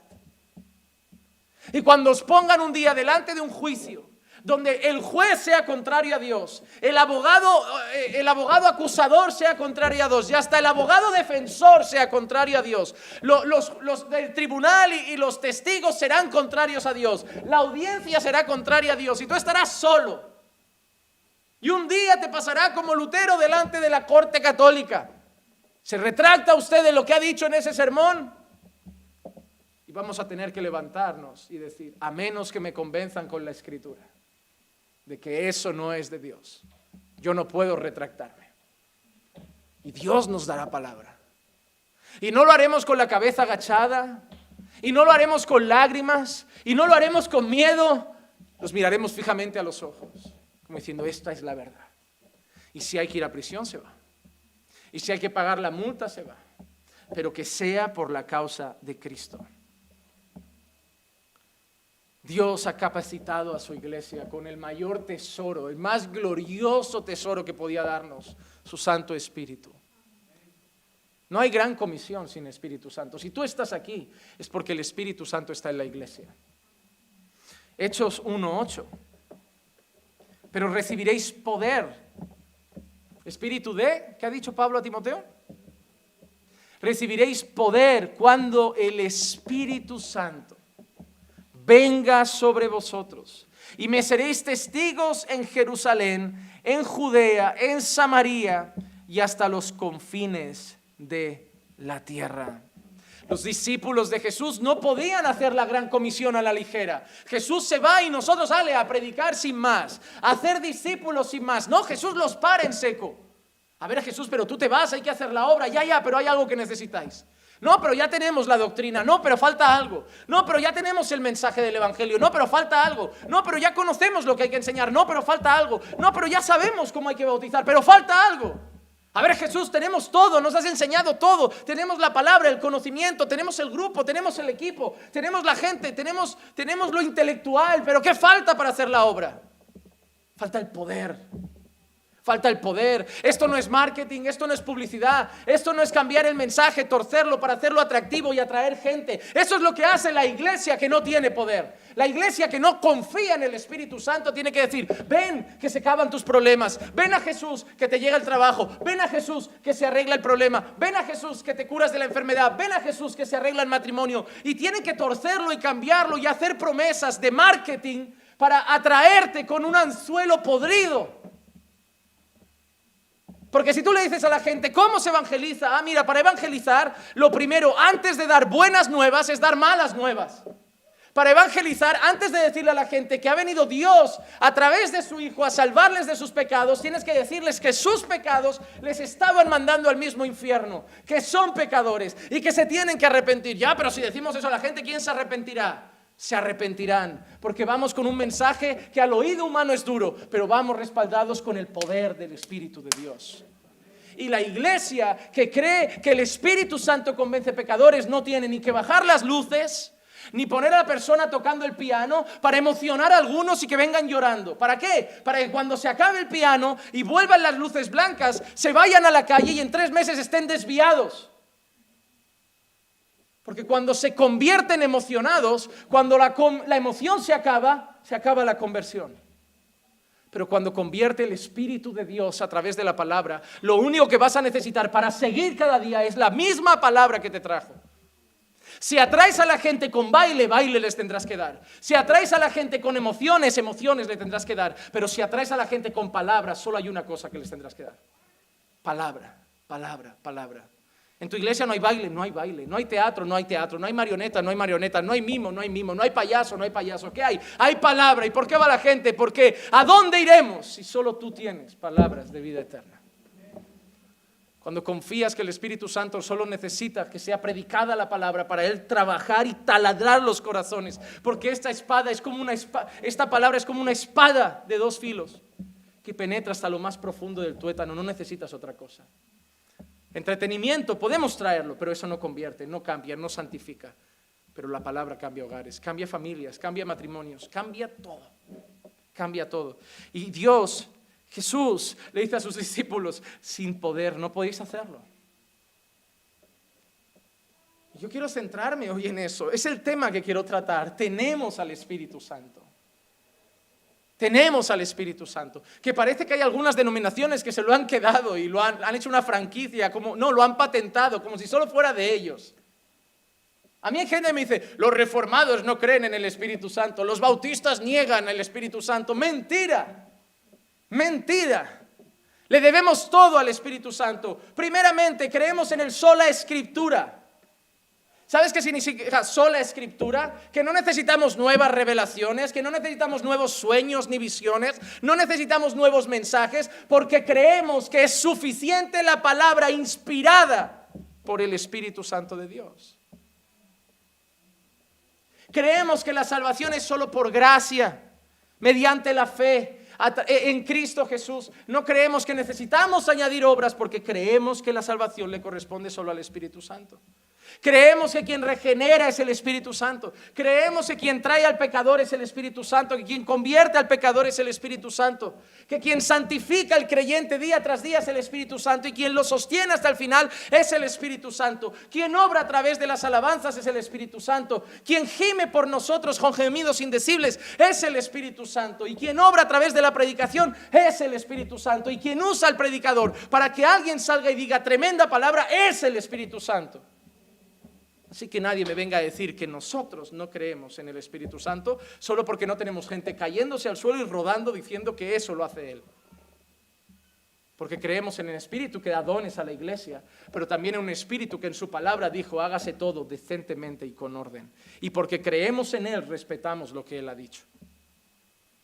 Y cuando os pongan un día delante de un juicio, donde el juez sea contrario a Dios, el abogado acusador sea contrario a Dios y hasta el abogado defensor sea contrario a Dios, los del tribunal y los testigos serán contrarios a Dios, la audiencia será contraria a Dios y tú estarás solo. Y un día te pasará como Lutero delante de la corte católica. ¿Se retracta usted de lo que ha dicho en ese sermón? Y vamos a tener que levantarnos y decir, a menos que me convenzan con la Escritura de que eso no es de Dios, yo no puedo retractarme. Y Dios nos dará palabra. Y no lo haremos con la cabeza agachada, y no lo haremos con lágrimas, y no lo haremos con miedo. Los miraremos fijamente a los ojos, como diciendo, esta es la verdad. Y si hay que ir a prisión, se va. Y si hay que pagar la multa, se va. Pero que sea por la causa de Cristo. Dios ha capacitado a su iglesia con el mayor tesoro, el más glorioso tesoro que podía darnos, su Santo Espíritu. No hay gran comisión sin Espíritu Santo. Si tú estás aquí, es porque el Espíritu Santo está en la iglesia. Hechos 1:8. Pero recibiréis poder Espíritu de, ¿qué ha dicho Pablo a Timoteo? Recibiréis poder cuando el Espíritu Santo venga sobre vosotros. Y me seréis testigos en Jerusalén, en Judea, en Samaria y hasta los confines de la tierra. Los discípulos de Jesús no podían hacer la gran comisión a la ligera. Jesús se va y nosotros sale a predicar sin más, a hacer discípulos sin más. No, Jesús los para en seco. A ver, Jesús, pero tú te vas, hay que hacer la obra. Ya, pero hay algo que necesitáis. No, pero ya tenemos la doctrina. No, pero falta algo. No, pero ya tenemos el mensaje del evangelio. No, pero falta algo. No, pero ya conocemos lo que hay que enseñar. No, pero falta algo. No, pero ya sabemos cómo hay que bautizar. Pero falta algo. A ver, Jesús, tenemos todo, nos has enseñado todo. Tenemos la palabra, el conocimiento, tenemos el grupo, tenemos el equipo, tenemos la gente, tenemos lo intelectual. Pero ¿qué falta para hacer la obra? Falta el poder. Falta el poder. Esto no es marketing, esto no es publicidad, esto no es cambiar el mensaje, torcerlo para hacerlo atractivo y atraer gente. Eso es lo que hace la iglesia que no tiene poder. La iglesia que no confía en el Espíritu Santo tiene que decir: ven que se acaban tus problemas, ven a Jesús que te llega el trabajo, ven a Jesús que se arregla el problema, ven a Jesús que te curas de la enfermedad, ven a Jesús que se arregla el matrimonio. Y tienen que torcerlo y cambiarlo y hacer promesas de marketing para atraerte con un anzuelo podrido. Porque si tú le dices a la gente, ¿cómo se evangeliza? Mira, para evangelizar, lo primero, antes de dar buenas nuevas, es dar malas nuevas. Para evangelizar, antes de decirle a la gente que ha venido Dios a través de su Hijo a salvarles de sus pecados, tienes que decirles que sus pecados les estaban mandando al mismo infierno, que son pecadores y que se tienen que arrepentir. Ya, pero si decimos eso a la gente, ¿quién se arrepentirá? Se arrepentirán, porque vamos con un mensaje que al oído humano es duro, pero vamos respaldados con el poder del Espíritu de Dios. Y la iglesia que cree que el Espíritu Santo convence pecadores no tiene ni que bajar las luces, ni poner a la persona tocando el piano para emocionar a algunos y que vengan llorando. ¿Para qué? Para que cuando se acabe el piano y vuelvan las luces blancas, se vayan a la calle y en 3 meses estén desviados. Porque cuando se convierten emocionados, cuando la emoción se acaba la conversión. Pero cuando convierte el Espíritu de Dios a través de la palabra, lo único que vas a necesitar para seguir cada día es la misma palabra que te trajo. Si atraes a la gente con baile, baile les tendrás que dar. Si atraes a la gente con emociones, emociones le tendrás que dar. Pero si atraes a la gente con palabras, solo hay una cosa que les tendrás que dar. Palabra, palabra, palabra. En tu iglesia no hay baile, no hay baile. No hay teatro, no hay teatro. No hay marioneta, no hay marioneta. No hay mimo, no hay mimo. No hay payaso, no hay payaso. ¿Qué hay? Hay palabra. ¿Y por qué va la gente? Porque ¿a dónde iremos si solo tú tienes palabras de vida eterna? Cuando confías que el Espíritu Santo solo necesita que sea predicada la palabra para Él trabajar y taladrar los corazones. Porque esta espada es como esta palabra es como una espada de 2 filos que penetra hasta lo más profundo del tuétano. No necesitas otra cosa. Entretenimiento podemos traerlo, pero eso no convierte, no cambia, no santifica. Pero la palabra cambia hogares, cambia familias, cambia matrimonios, cambia todo. Cambia todo. Y Dios, Jesús, le dice a sus discípulos: sin poder no podéis hacerlo. Yo quiero centrarme hoy en eso. Es el tema que quiero tratar. Tenemos al Espíritu Santo. Tenemos al Espíritu Santo, que parece que hay algunas denominaciones que se lo han quedado y lo han hecho una franquicia, lo han patentado, como si solo fuera de ellos. A mí hay gente que me dice: los reformados no creen en el Espíritu Santo, los bautistas niegan el Espíritu Santo. Mentira, mentira. Le debemos todo al Espíritu Santo. Primeramente, creemos en el sola Escritura. ¿Sabes qué significa sola Escritura? Que no necesitamos nuevas revelaciones, que no necesitamos nuevos sueños ni visiones, no necesitamos nuevos mensajes, porque creemos que es suficiente la palabra inspirada por el Espíritu Santo de Dios. Creemos que la salvación es solo por gracia, mediante la fe en Cristo Jesús. No creemos que necesitamos añadir obras, porque creemos que la salvación le corresponde solo al Espíritu Santo. Creemos que quien regenera es el Espíritu Santo. Creemos que quien trae al pecador es el Espíritu Santo, que quien convierte al pecador es el Espíritu Santo, que quien santifica al creyente día tras día es el Espíritu Santo, y quien lo sostiene hasta el final es el Espíritu Santo. Quien obra a través de las alabanzas es el Espíritu Santo. Quien gime por nosotros con gemidos indecibles es el Espíritu Santo. Y quien obra a través de la predicación es el Espíritu Santo. Y quien usa al predicador para que alguien salga y diga tremenda palabra es el Espíritu Santo. Así que nadie me venga a decir que nosotros no creemos en el Espíritu Santo solo porque no tenemos gente cayéndose al suelo y rodando diciendo que eso lo hace Él. Porque creemos en el Espíritu que da dones a la iglesia, pero también en un Espíritu que en su palabra dijo, hágase todo decentemente y con orden. Y porque creemos en Él, respetamos lo que Él ha dicho.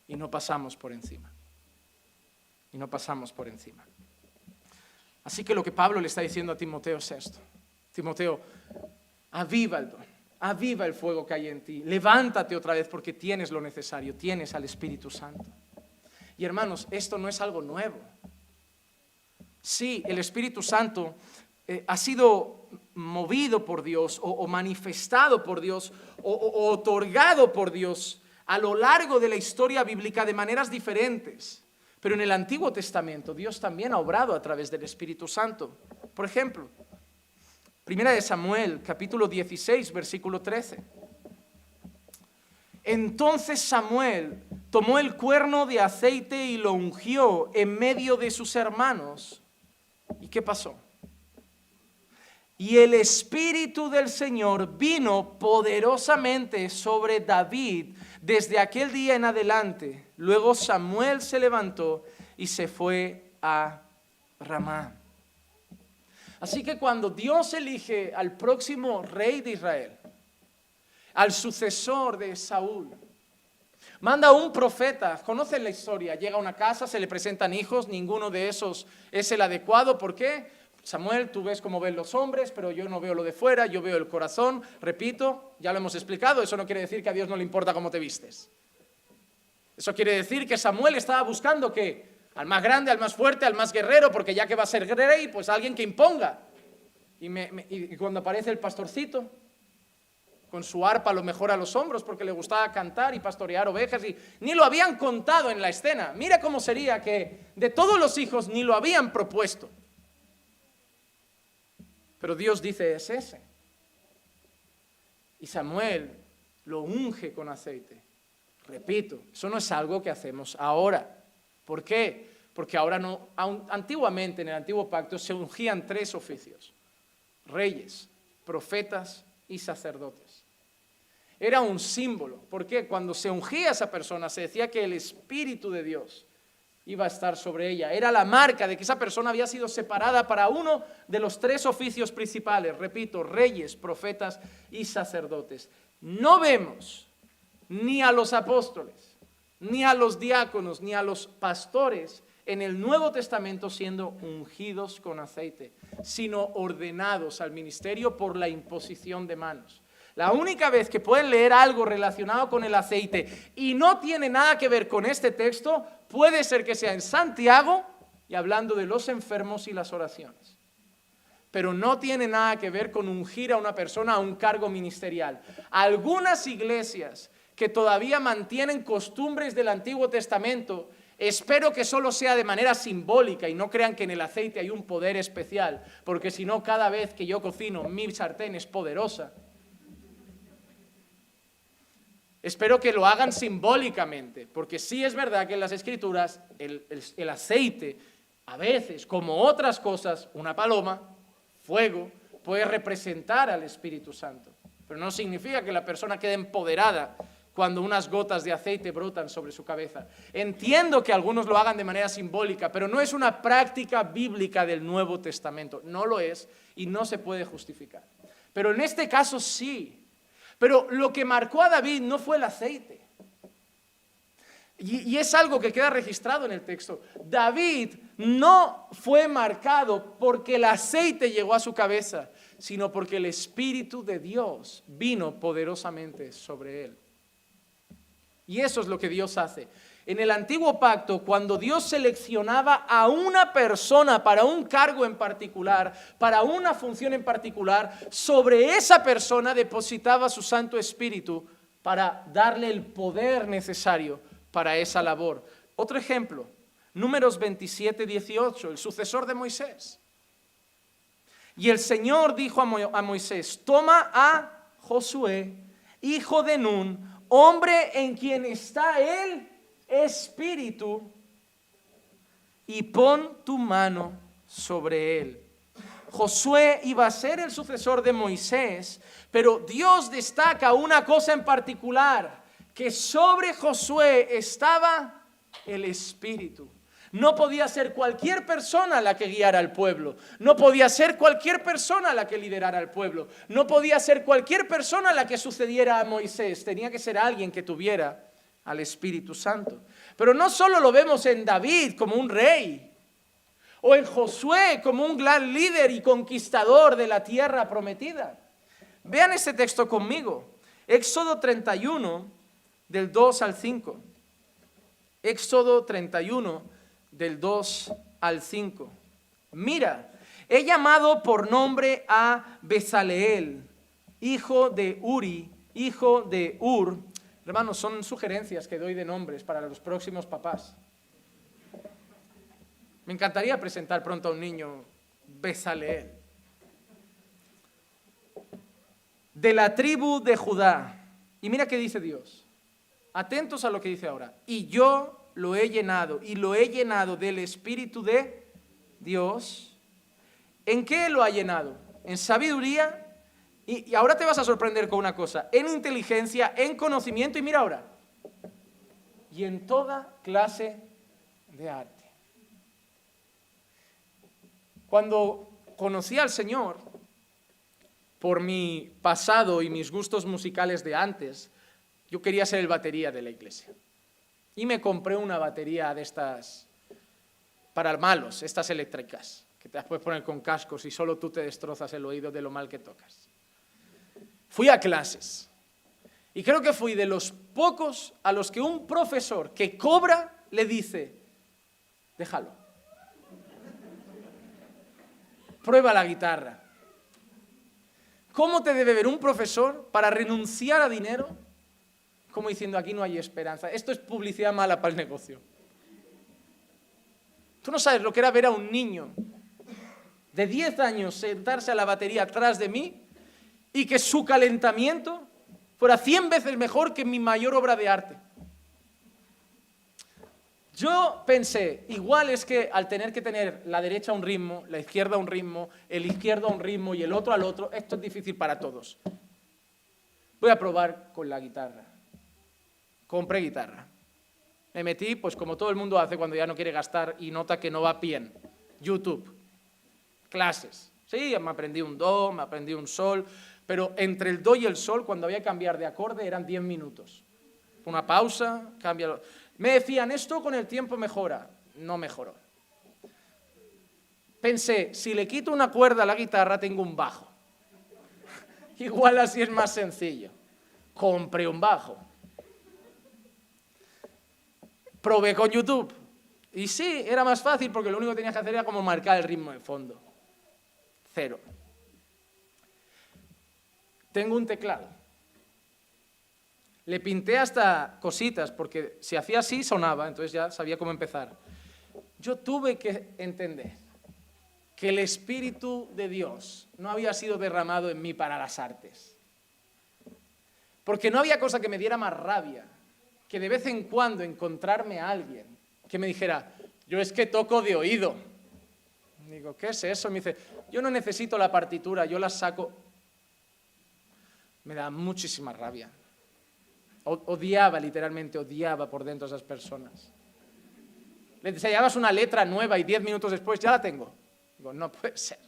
Y no pasamos por encima. Y no pasamos por encima. Así que lo que Pablo le está diciendo a Timoteo es esto. Timoteo, aviva el don, aviva el fuego que hay en ti. Levántate otra vez porque tienes lo necesario, tienes al Espíritu Santo. Y hermanos, esto no es algo nuevo. Sí, el Espíritu Santo ha sido movido por Dios o manifestado por Dios o otorgado por Dios a lo largo de la historia bíblica de maneras diferentes. Pero en el Antiguo Testamento Dios también ha obrado a través del Espíritu Santo. Por ejemplo, Primera de Samuel, capítulo 16, versículo 13. Entonces Samuel tomó el cuerno de aceite y lo ungió en medio de sus hermanos. ¿Y qué pasó? Y el Espíritu del Señor vino poderosamente sobre David desde aquel día en adelante. Luego Samuel se levantó y se fue a Ramá. Así que cuando Dios elige al próximo rey de Israel, al sucesor de Saúl, manda a un profeta. Conocen la historia, llega a una casa, se le presentan hijos, ninguno de esos es el adecuado. ¿Por qué? Samuel, tú ves cómo ven los hombres, pero yo no veo lo de fuera, yo veo el corazón. Repito, ya lo hemos explicado, eso no quiere decir que a Dios no le importa cómo te vistes. Eso quiere decir que Samuel estaba buscando que al más grande, al más fuerte, al más guerrero, porque ya que va a ser rey, pues alguien que imponga. Y cuando aparece el pastorcito, con su arpa a lo mejor a los hombros, porque le gustaba cantar y pastorear ovejas, y ni lo habían contado en la escena. Mira cómo sería que de todos los hijos ni lo habían propuesto. Pero Dios dice, es ese. Y Samuel lo unge con aceite. Repito, eso no es algo que hacemos ahora. ¿Por qué? Porque ahora no, antiguamente en el antiguo pacto se ungían 3 oficios: reyes, profetas y sacerdotes. Era un símbolo, porque cuando se ungía a esa persona se decía que el Espíritu de Dios iba a estar sobre ella. Era la marca de que esa persona había sido separada para uno de los 3 oficios principales. Repito, reyes, profetas y sacerdotes. No vemos ni a los apóstoles, ni a los diáconos, ni a los pastores en el Nuevo Testamento siendo ungidos con aceite, sino ordenados al ministerio por la imposición de manos. La única vez que pueden leer algo relacionado con el aceite y no tiene nada que ver con este texto, puede ser que sea en Santiago y hablando de los enfermos y las oraciones. Pero no tiene nada que ver con ungir a una persona a un cargo ministerial. Algunas iglesias que todavía mantienen costumbres del Antiguo Testamento, espero que solo sea de manera simbólica y no crean que en el aceite hay un poder especial, porque si no, cada vez que yo cocino, mi sartén es poderosa. Espero que lo hagan simbólicamente, porque sí es verdad que en las Escrituras el aceite, a veces, como otras cosas, una paloma, fuego, puede representar al Espíritu Santo. Pero no significa que la persona quede empoderada cuando unas gotas de aceite brotan sobre su cabeza. Entiendo que algunos lo hagan de manera simbólica, pero no es una práctica bíblica del Nuevo Testamento. No lo es y no se puede justificar. Pero en este caso sí. Pero lo que marcó a David no fue el aceite. Y es algo que queda registrado en el texto. David no fue marcado porque el aceite llegó a su cabeza, sino porque el Espíritu de Dios vino poderosamente sobre él. Y eso es lo que Dios hace. En el antiguo pacto, cuando Dios seleccionaba a una persona para un cargo en particular, para una función en particular, sobre esa persona depositaba su Santo Espíritu para darle el poder necesario para esa labor. Otro ejemplo, Números 27, 18, el sucesor de Moisés. Y el Señor dijo a Moisés, toma a Josué, hijo de Nun, hombre en quien está el Espíritu, y pon tu mano sobre él. Josué iba a ser el sucesor de Moisés, pero Dios destaca una cosa en particular, que sobre Josué estaba el Espíritu. No podía ser cualquier persona la que guiara al pueblo. No podía ser cualquier persona la que liderara al pueblo. No podía ser cualquier persona la que sucediera a Moisés. Tenía que ser alguien que tuviera al Espíritu Santo. Pero no solo lo vemos en David como un rey, o en Josué como un gran líder y conquistador de la tierra prometida. Vean este texto conmigo. Éxodo 31, del 2 al 5. Éxodo 31, del 2 al 5. Mira, he llamado por nombre a Bezaleel, hijo de Uri, hijo de Ur. Hermanos, son sugerencias que doy de nombres para los próximos papás. Me encantaría presentar pronto a un niño Bezaleel. De la tribu de Judá. Y mira qué dice Dios. Atentos a lo que dice ahora. Y yo lo he llenado, y lo he llenado del Espíritu de Dios. ¿En qué lo ha llenado? En sabiduría, y ahora te vas a sorprender con una cosa, en inteligencia, en conocimiento, y mira ahora, y en toda clase de arte. Cuando conocí al Señor, por mi pasado y mis gustos musicales de antes, yo quería ser el batería de la iglesia. Y me compré una batería de estas para malos, estas eléctricas, que te las puedes poner con cascos y solo tú te destrozas el oído de lo mal que tocas. Fui a clases y creo que fui de los pocos a los que un profesor que cobra le dice, déjalo, prueba la guitarra. ¿Cómo te debe ver un profesor para renunciar a dinero? Como diciendo, aquí no hay esperanza. Esto es publicidad mala para el negocio. Tú no sabes lo que era ver a un niño de 10 años sentarse a la batería atrás de mí y que su calentamiento fuera 100 veces mejor que mi mayor obra de arte. Yo pensé, igual es que al tener que tener la derecha a un ritmo, la izquierda a un ritmo, el izquierdo a un ritmo y el otro al otro, esto es difícil para todos. Voy a probar con la guitarra. Compré guitarra. Me metí, pues como todo el mundo hace cuando ya no quiere gastar y nota que no va bien. YouTube. Clases. Sí, me aprendí un do, me aprendí un sol, pero entre el do y el sol, cuando había que cambiar de acorde, eran 10 minutos. Una pausa, cámbialo. Me decían, esto con el tiempo mejora. No mejoró. Pensé, si le quito una cuerda a la guitarra, tengo un bajo. Igual así es más sencillo. Compré un bajo. Probé con YouTube. Y sí, era más fácil porque lo único que tenías que hacer era como marcar el ritmo de fondo. 0. Tengo un teclado. Le pinté hasta cositas porque si hacía así sonaba, entonces ya sabía cómo empezar. Yo tuve que entender que el Espíritu de Dios no había sido derramado en mí para las artes. Porque no había cosa que me diera más rabia que de vez en cuando encontrarme a alguien que me dijera, yo es que toco de oído. Digo, ¿qué es eso? Me dice, yo no necesito la partitura, yo la saco. Me da muchísima rabia. Odiaba, literalmente odiaba por dentro a esas personas. Le enseñabas una letra nueva y 10 minutos después ya la tengo. Digo, no puede ser.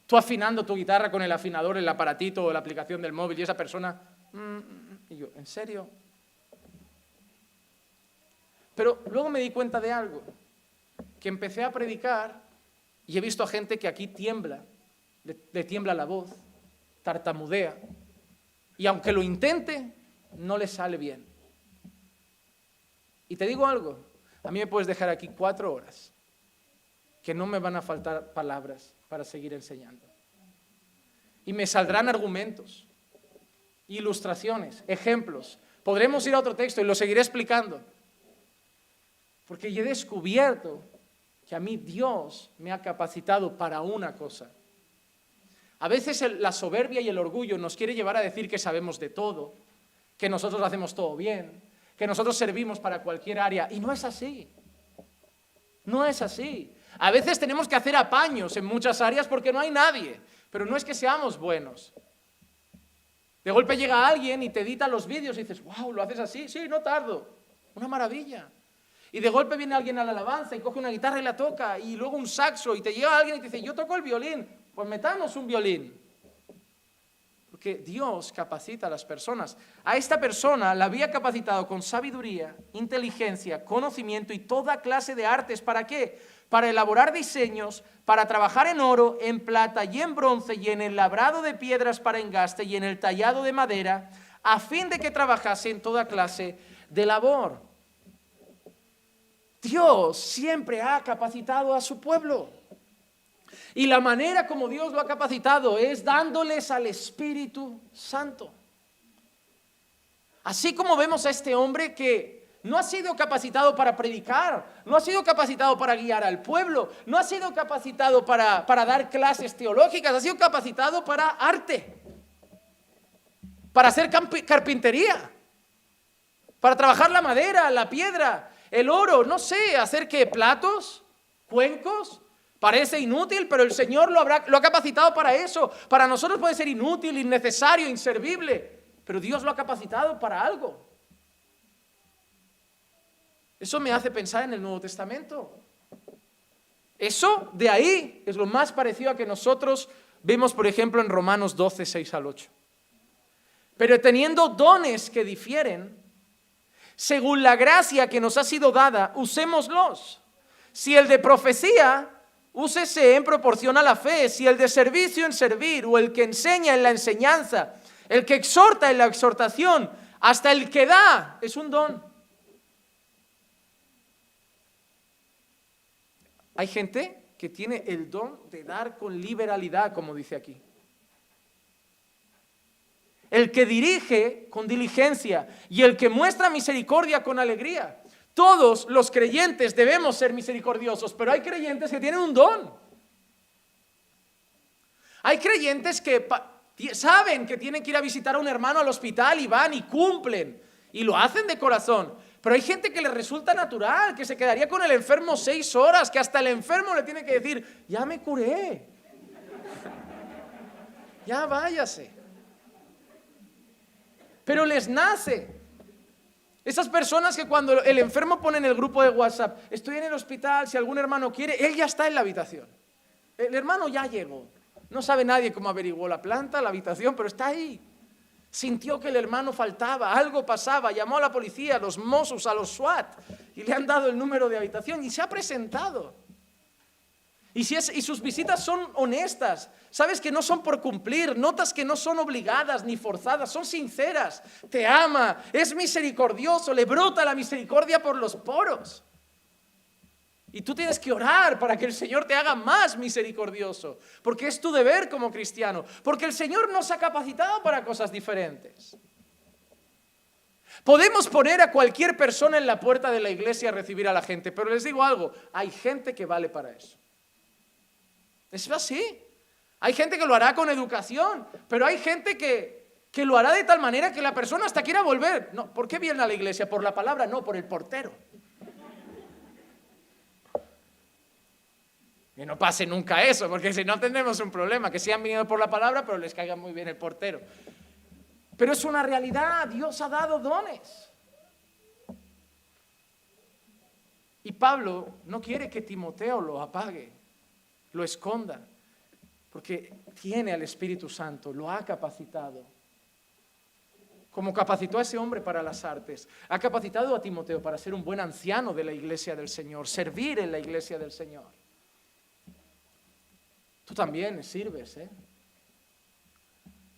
Tú afinando tu guitarra con el afinador, el aparatito o la aplicación del móvil y esa persona... Y yo, ¿en serio? Pero luego me di cuenta de algo, que empecé a predicar y he visto a gente que aquí tiembla, le tiembla la voz, tartamudea, y aunque lo intente, no le sale bien. Y te digo algo, a mí me puedes dejar aquí 4 horas, que no me van a faltar palabras para seguir enseñando. Y me saldrán argumentos, ilustraciones, ejemplos. Podremos ir a otro texto y lo seguiré explicando. Porque yo he descubierto que a mí Dios me ha capacitado para una cosa. A veces la soberbia y el orgullo nos quiere llevar a decir que sabemos de todo, que nosotros hacemos todo bien, que nosotros servimos para cualquier área. Y no es así. No es así. A veces tenemos que hacer apaños en muchas áreas porque no hay nadie. Pero no es que seamos buenos. De golpe llega alguien y te edita los vídeos y dices, wow, ¿lo haces así? Sí, no tardo. Una maravilla. Y de golpe viene alguien a la alabanza y coge una guitarra y la toca, y luego un saxo, y te llega alguien y te dice, yo toco el violín, pues metamos un violín. Porque Dios capacita a las personas. A esta persona la había capacitado con sabiduría, inteligencia, conocimiento y toda clase de artes. ¿Para qué? Para elaborar diseños, para trabajar en oro, en plata y en bronce, y en el labrado de piedras para engaste y en el tallado de madera, a fin de que trabajase en toda clase de labor. Dios siempre ha capacitado a su pueblo. Y la manera como Dios lo ha capacitado es dándoles al Espíritu Santo. Así como vemos a este hombre que no ha sido capacitado para predicar, no ha sido capacitado para guiar al pueblo, no ha sido capacitado para dar clases teológicas, ha sido capacitado para arte, para hacer carpintería, para trabajar la madera, la piedra, el oro, no sé, hacer qué, platos, cuencos. Parece inútil, pero el Señor lo ha capacitado para eso. Para nosotros puede ser inútil, innecesario, inservible, pero Dios lo ha capacitado para algo. Eso me hace pensar en el Nuevo Testamento. Eso de ahí es lo más parecido a que nosotros vemos, por ejemplo, en Romanos 12, 6 al 8. Pero teniendo dones que difieren, según la gracia que nos ha sido dada, usémoslos. Si el de profecía, úsese en proporción a la fe. Si el de servicio, en servir. O el que enseña, en la enseñanza. El que exhorta, en la exhortación. Hasta el que da es un don. Hay gente que tiene el don de dar con liberalidad, como dice aquí. El que dirige con diligencia y el que muestra misericordia con alegría. Todos los creyentes debemos ser misericordiosos, pero hay creyentes que tienen un don. Hay creyentes que saben que tienen que ir a visitar a un hermano al hospital y van y cumplen y lo hacen de corazón. Pero hay gente que le resulta natural, que se quedaría con el enfermo 6 horas, que hasta el enfermo le tiene que decir, ya me curé, ya váyase. Pero les nace. Esas personas que cuando el enfermo pone en el grupo de WhatsApp, estoy en el hospital, si algún hermano quiere, él ya está en la habitación. El hermano ya llegó. No sabe nadie cómo averiguó la planta, la habitación, pero está ahí. Sintió que el hermano faltaba, algo pasaba, llamó a la policía, a los Mossos, a los SWAT, y le han dado el número de habitación y se ha presentado. Y sus visitas son honestas, sabes que no son por cumplir, notas que no son obligadas ni forzadas, son sinceras, te ama, es misericordioso, le brota la misericordia por los poros. Y tú tienes que orar para que el Señor te haga más misericordioso, porque es tu deber como cristiano, porque el Señor nos ha capacitado para cosas diferentes. Podemos poner a cualquier persona en la puerta de la iglesia a recibir a la gente, pero les digo algo, hay gente que vale para eso. Es así. Hay gente que lo hará con educación, pero hay gente que lo hará de tal manera que la persona hasta quiera volver. No, ¿por qué vienen a la iglesia? ¿Por la palabra? No, por el portero. Que no pase nunca eso, porque si no tendremos un problema, que sí han venido por la palabra, pero les caiga muy bien el portero. Pero es una realidad, Dios ha dado dones. Y Pablo no quiere que Timoteo lo apague, lo esconda, porque tiene al Espíritu Santo, lo ha capacitado. Como capacitó a ese hombre para las artes, ha capacitado a Timoteo para ser un buen anciano de la iglesia del Señor, servir en la iglesia del Señor. Tú también sirves,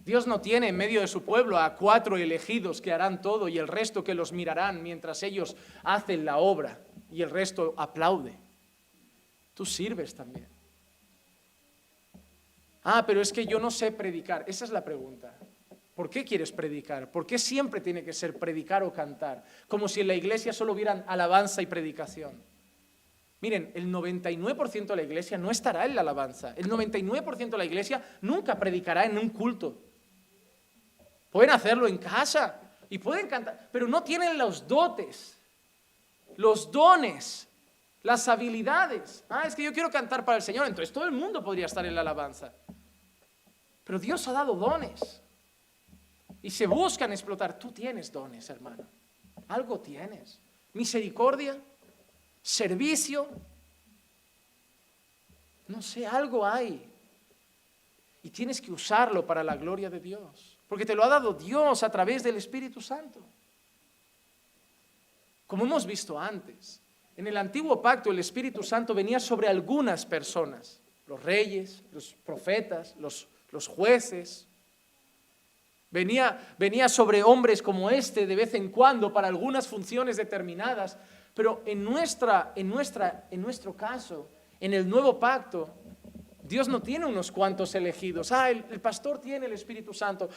Dios no tiene en medio de su pueblo a 4 elegidos que harán todo y el resto que los mirarán mientras ellos hacen la obra y el resto aplaude. Tú sirves también. Pero es que yo no sé predicar. Esa es la pregunta. ¿Por qué quieres predicar? ¿Por qué siempre tiene que ser predicar o cantar? Como si en la iglesia solo hubieran alabanza y predicación. Miren, el 99% de la iglesia no estará en la alabanza. El 99% de la iglesia nunca predicará en un culto. Pueden hacerlo en casa y pueden cantar, pero no tienen los dotes, los dones, las habilidades. Es que yo quiero cantar para el Señor, entonces todo el mundo podría estar en la alabanza. Pero Dios ha dado dones y se buscan explotar. Tú tienes dones, hermano. Algo tienes. Misericordia, servicio, no sé, algo hay. Y tienes que usarlo para la gloria de Dios. Porque te lo ha dado Dios a través del Espíritu Santo. Como hemos visto antes, en el Antiguo Pacto el Espíritu Santo venía sobre algunas personas, los reyes, los profetas, los jueces. Venía sobre hombres como este de vez en cuando para algunas funciones determinadas, pero en nuestro caso, en el Nuevo Pacto, Dios no tiene unos cuantos elegidos. El pastor tiene el Espíritu Santo.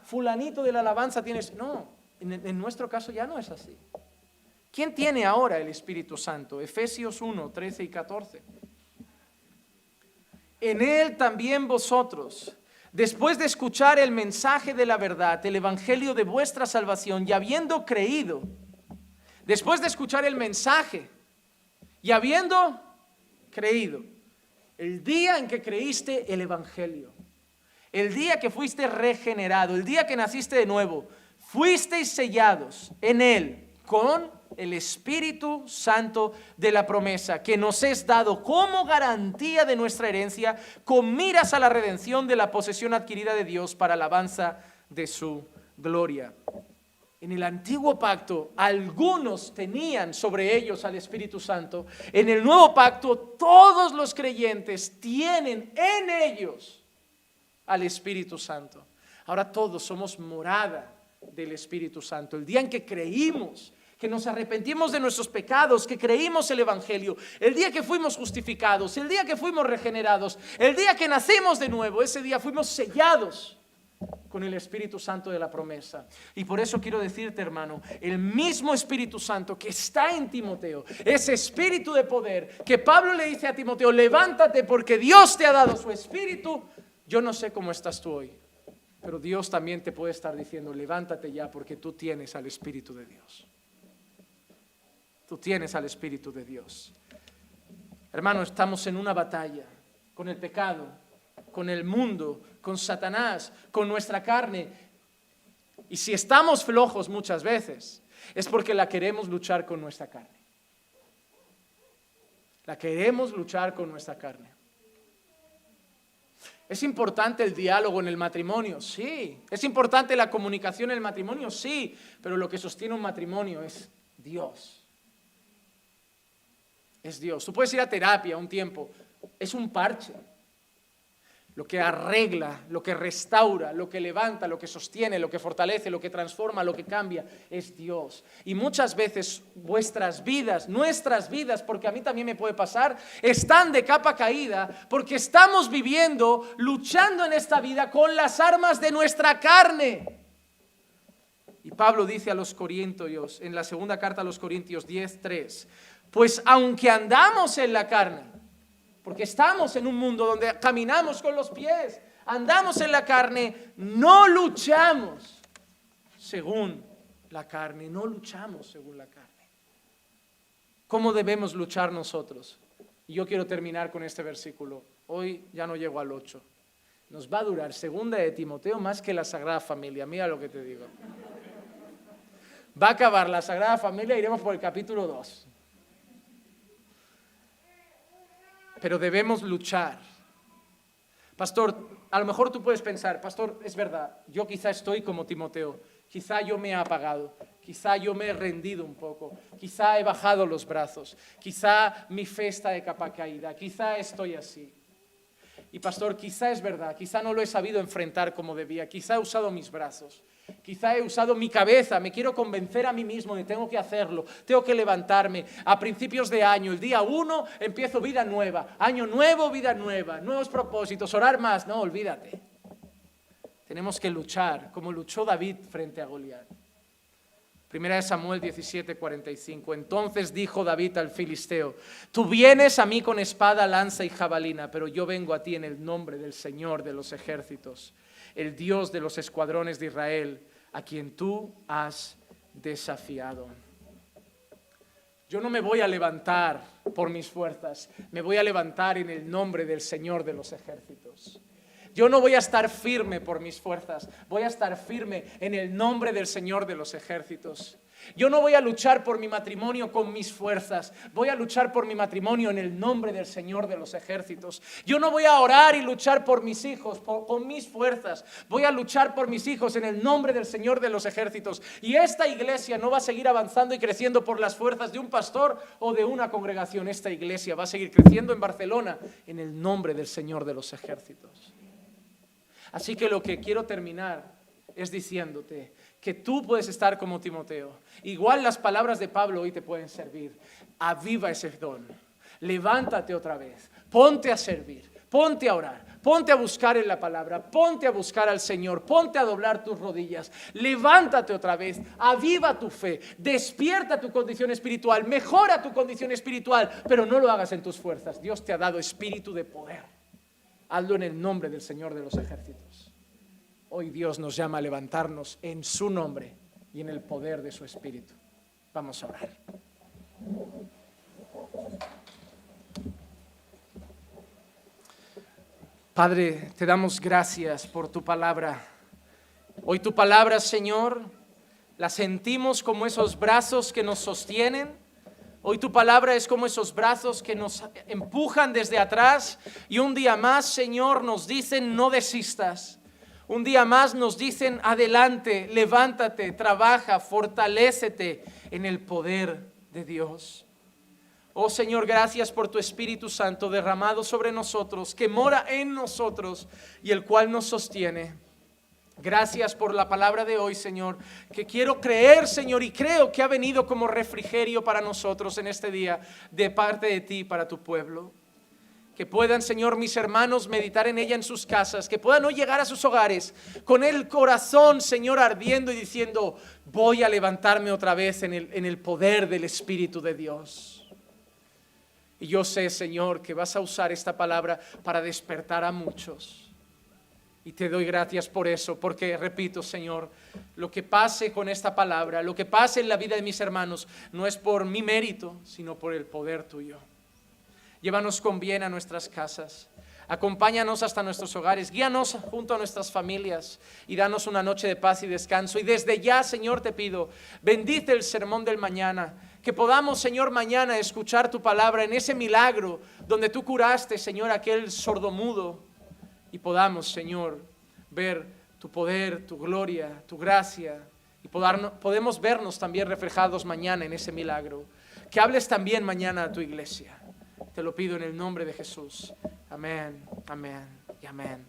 Fulanito de la alabanza tiene... No, en nuestro caso ya no es así. ¿Quién tiene ahora el Espíritu Santo? Efesios 1, 13 y 14. En él también vosotros, después de escuchar el mensaje de la verdad, el evangelio de vuestra salvación, y habiendo creído, después de escuchar el mensaje y habiendo creído, el día en que creíste el evangelio, el día que fuiste regenerado, el día que naciste de nuevo, fuisteis sellados en él con el Espíritu Santo de la promesa, que nos es dado como garantía de nuestra herencia, con miras a la redención de la posesión adquirida de Dios para alabanza de su gloria. En el Antiguo Pacto, algunos tenían sobre ellos al Espíritu Santo. En el Nuevo Pacto, todos los creyentes tienen en ellos al Espíritu Santo. Ahora todos somos morada del Espíritu Santo. El día en que creímos, que nos arrepentimos de nuestros pecados, que creímos el Evangelio, el día que fuimos justificados, el día que fuimos regenerados, el día que nacimos de nuevo, ese día fuimos sellados con el Espíritu Santo de la promesa. Y por eso quiero decirte, hermano, el mismo Espíritu Santo que está en Timoteo, ese espíritu de poder que Pablo le dice a Timoteo, levántate porque Dios te ha dado su espíritu. Yo no sé cómo estás tú hoy, pero Dios también te puede estar diciendo, levántate ya porque tú tienes al Espíritu de Dios. Tú tienes al Espíritu de Dios. Hermano, estamos en una batalla con el pecado, con el mundo, con Satanás, con nuestra carne. Y si estamos flojos muchas veces, es porque la queremos luchar con nuestra carne. La queremos luchar con nuestra carne. ¿Es importante el diálogo en el matrimonio? Sí. ¿Es importante la comunicación en el matrimonio? Sí. Pero lo que sostiene un matrimonio es Dios. Es Dios. Tú puedes ir a terapia un tiempo. Es un parche. Lo que arregla, lo que restaura, lo que levanta, lo que sostiene, lo que fortalece, lo que transforma, lo que cambia, es Dios. Y muchas veces vuestras vidas, nuestras vidas, porque a mí también me puede pasar, están de capa caída porque estamos viviendo, luchando en esta vida con las armas de nuestra carne. Y Pablo dice a los Corintios, en la segunda carta a los Corintios 10:3, pues aunque andamos en la carne, porque estamos en un mundo donde caminamos con los pies, andamos en la carne, no luchamos según la carne, no luchamos según la carne. ¿Cómo debemos luchar nosotros? Y yo quiero terminar con este versículo. Hoy ya no llego al 8. Nos va a durar segunda de Timoteo más que la Sagrada Familia. Mira lo que te digo. Va a acabar la Sagrada Familia, iremos por el capítulo 2. Pero debemos luchar. Pastor, a lo mejor tú puedes pensar, pastor, es verdad, yo quizá estoy como Timoteo, quizá yo me he apagado, quizá yo me he rendido un poco, quizá he bajado los brazos, quizá mi fe está de capa caída, quizá estoy así. Y pastor, quizá es verdad, quizá no lo he sabido enfrentar como debía, quizá he usado mis brazos, quizá he usado mi cabeza, me quiero convencer a mí mismo de que tengo que hacerlo, tengo que levantarme. A principios de año, el día 1, empiezo vida nueva, año nuevo, vida nueva, nuevos propósitos, orar más. No, olvídate. Tenemos que luchar como luchó David frente a Goliat. Primera de Samuel 17:45. Entonces dijo David al filisteo: tú vienes a mí con espada, lanza y jabalina, pero yo vengo a ti en el nombre del Señor de los ejércitos, el Dios de los escuadrones de Israel, a quien tú has desafiado. Yo no me voy a levantar por mis fuerzas, me voy a levantar en el nombre del Señor de los ejércitos. Yo no voy a estar firme por mis fuerzas, voy a estar firme en el nombre del Señor de los ejércitos. Yo no voy a luchar por mi matrimonio con mis fuerzas, voy a luchar por mi matrimonio en el nombre del Señor de los ejércitos. Yo no voy a orar y luchar por mis hijos con mis fuerzas, voy a luchar por mis hijos en el nombre del Señor de los ejércitos. Y esta iglesia no va a seguir avanzando y creciendo por las fuerzas de un pastor o de una congregación. Esta iglesia va a seguir creciendo en Barcelona en el nombre del Señor de los ejércitos. Así que lo que quiero terminar es diciéndote que tú puedes estar como Timoteo. Igual las palabras de Pablo hoy te pueden servir. Aviva ese don. Levántate otra vez. Ponte a servir. Ponte a orar. Ponte a buscar en la palabra. Ponte a buscar al Señor. Ponte a doblar tus rodillas. Levántate otra vez. Aviva tu fe. Despierta tu condición espiritual. Mejora tu condición espiritual. Pero no lo hagas en tus fuerzas. Dios te ha dado espíritu de poder. Hazlo en el nombre del Señor de los ejércitos. Hoy Dios nos llama a levantarnos en su nombre y en el poder de su espíritu. Vamos a orar. Padre, te damos gracias por tu palabra. Hoy tu palabra, Señor, la sentimos como esos brazos que nos sostienen. Hoy tu palabra es como esos brazos que nos empujan desde atrás y un día más, Señor, nos dicen no desistas. Un día más nos dicen adelante, levántate, trabaja, fortalécete en el poder de Dios. Oh Señor, gracias por tu Espíritu Santo derramado sobre nosotros, que mora en nosotros y el cual nos sostiene. Gracias por la palabra de hoy, Señor, que quiero creer, Señor, y creo que ha venido como refrigerio para nosotros en este día, de parte de ti para tu pueblo. Que puedan, Señor, mis hermanos meditar en ella en sus casas, que puedan hoy llegar a sus hogares con el corazón, Señor, ardiendo y diciendo: voy a levantarme otra vez en el poder del Espíritu de Dios. Y yo sé, Señor, que vas a usar esta palabra para despertar a muchos. Y te doy gracias por eso, porque repito, Señor, lo que pase con esta palabra, lo que pase en la vida de mis hermanos, no es por mi mérito, sino por el poder tuyo. Llévanos con bien a nuestras casas, acompáñanos hasta nuestros hogares, guíanos junto a nuestras familias y danos una noche de paz y descanso. Y desde ya, Señor, te pido, bendice el sermón del mañana, que podamos, Señor, mañana escuchar tu palabra en ese milagro donde tú curaste, Señor, aquel sordomudo. Y podamos, Señor, ver tu poder, tu gloria, tu gracia. Y podemos vernos también reflejados mañana en ese milagro. Que hables también mañana a tu iglesia. Te lo pido en el nombre de Jesús. Amén, amén y amén.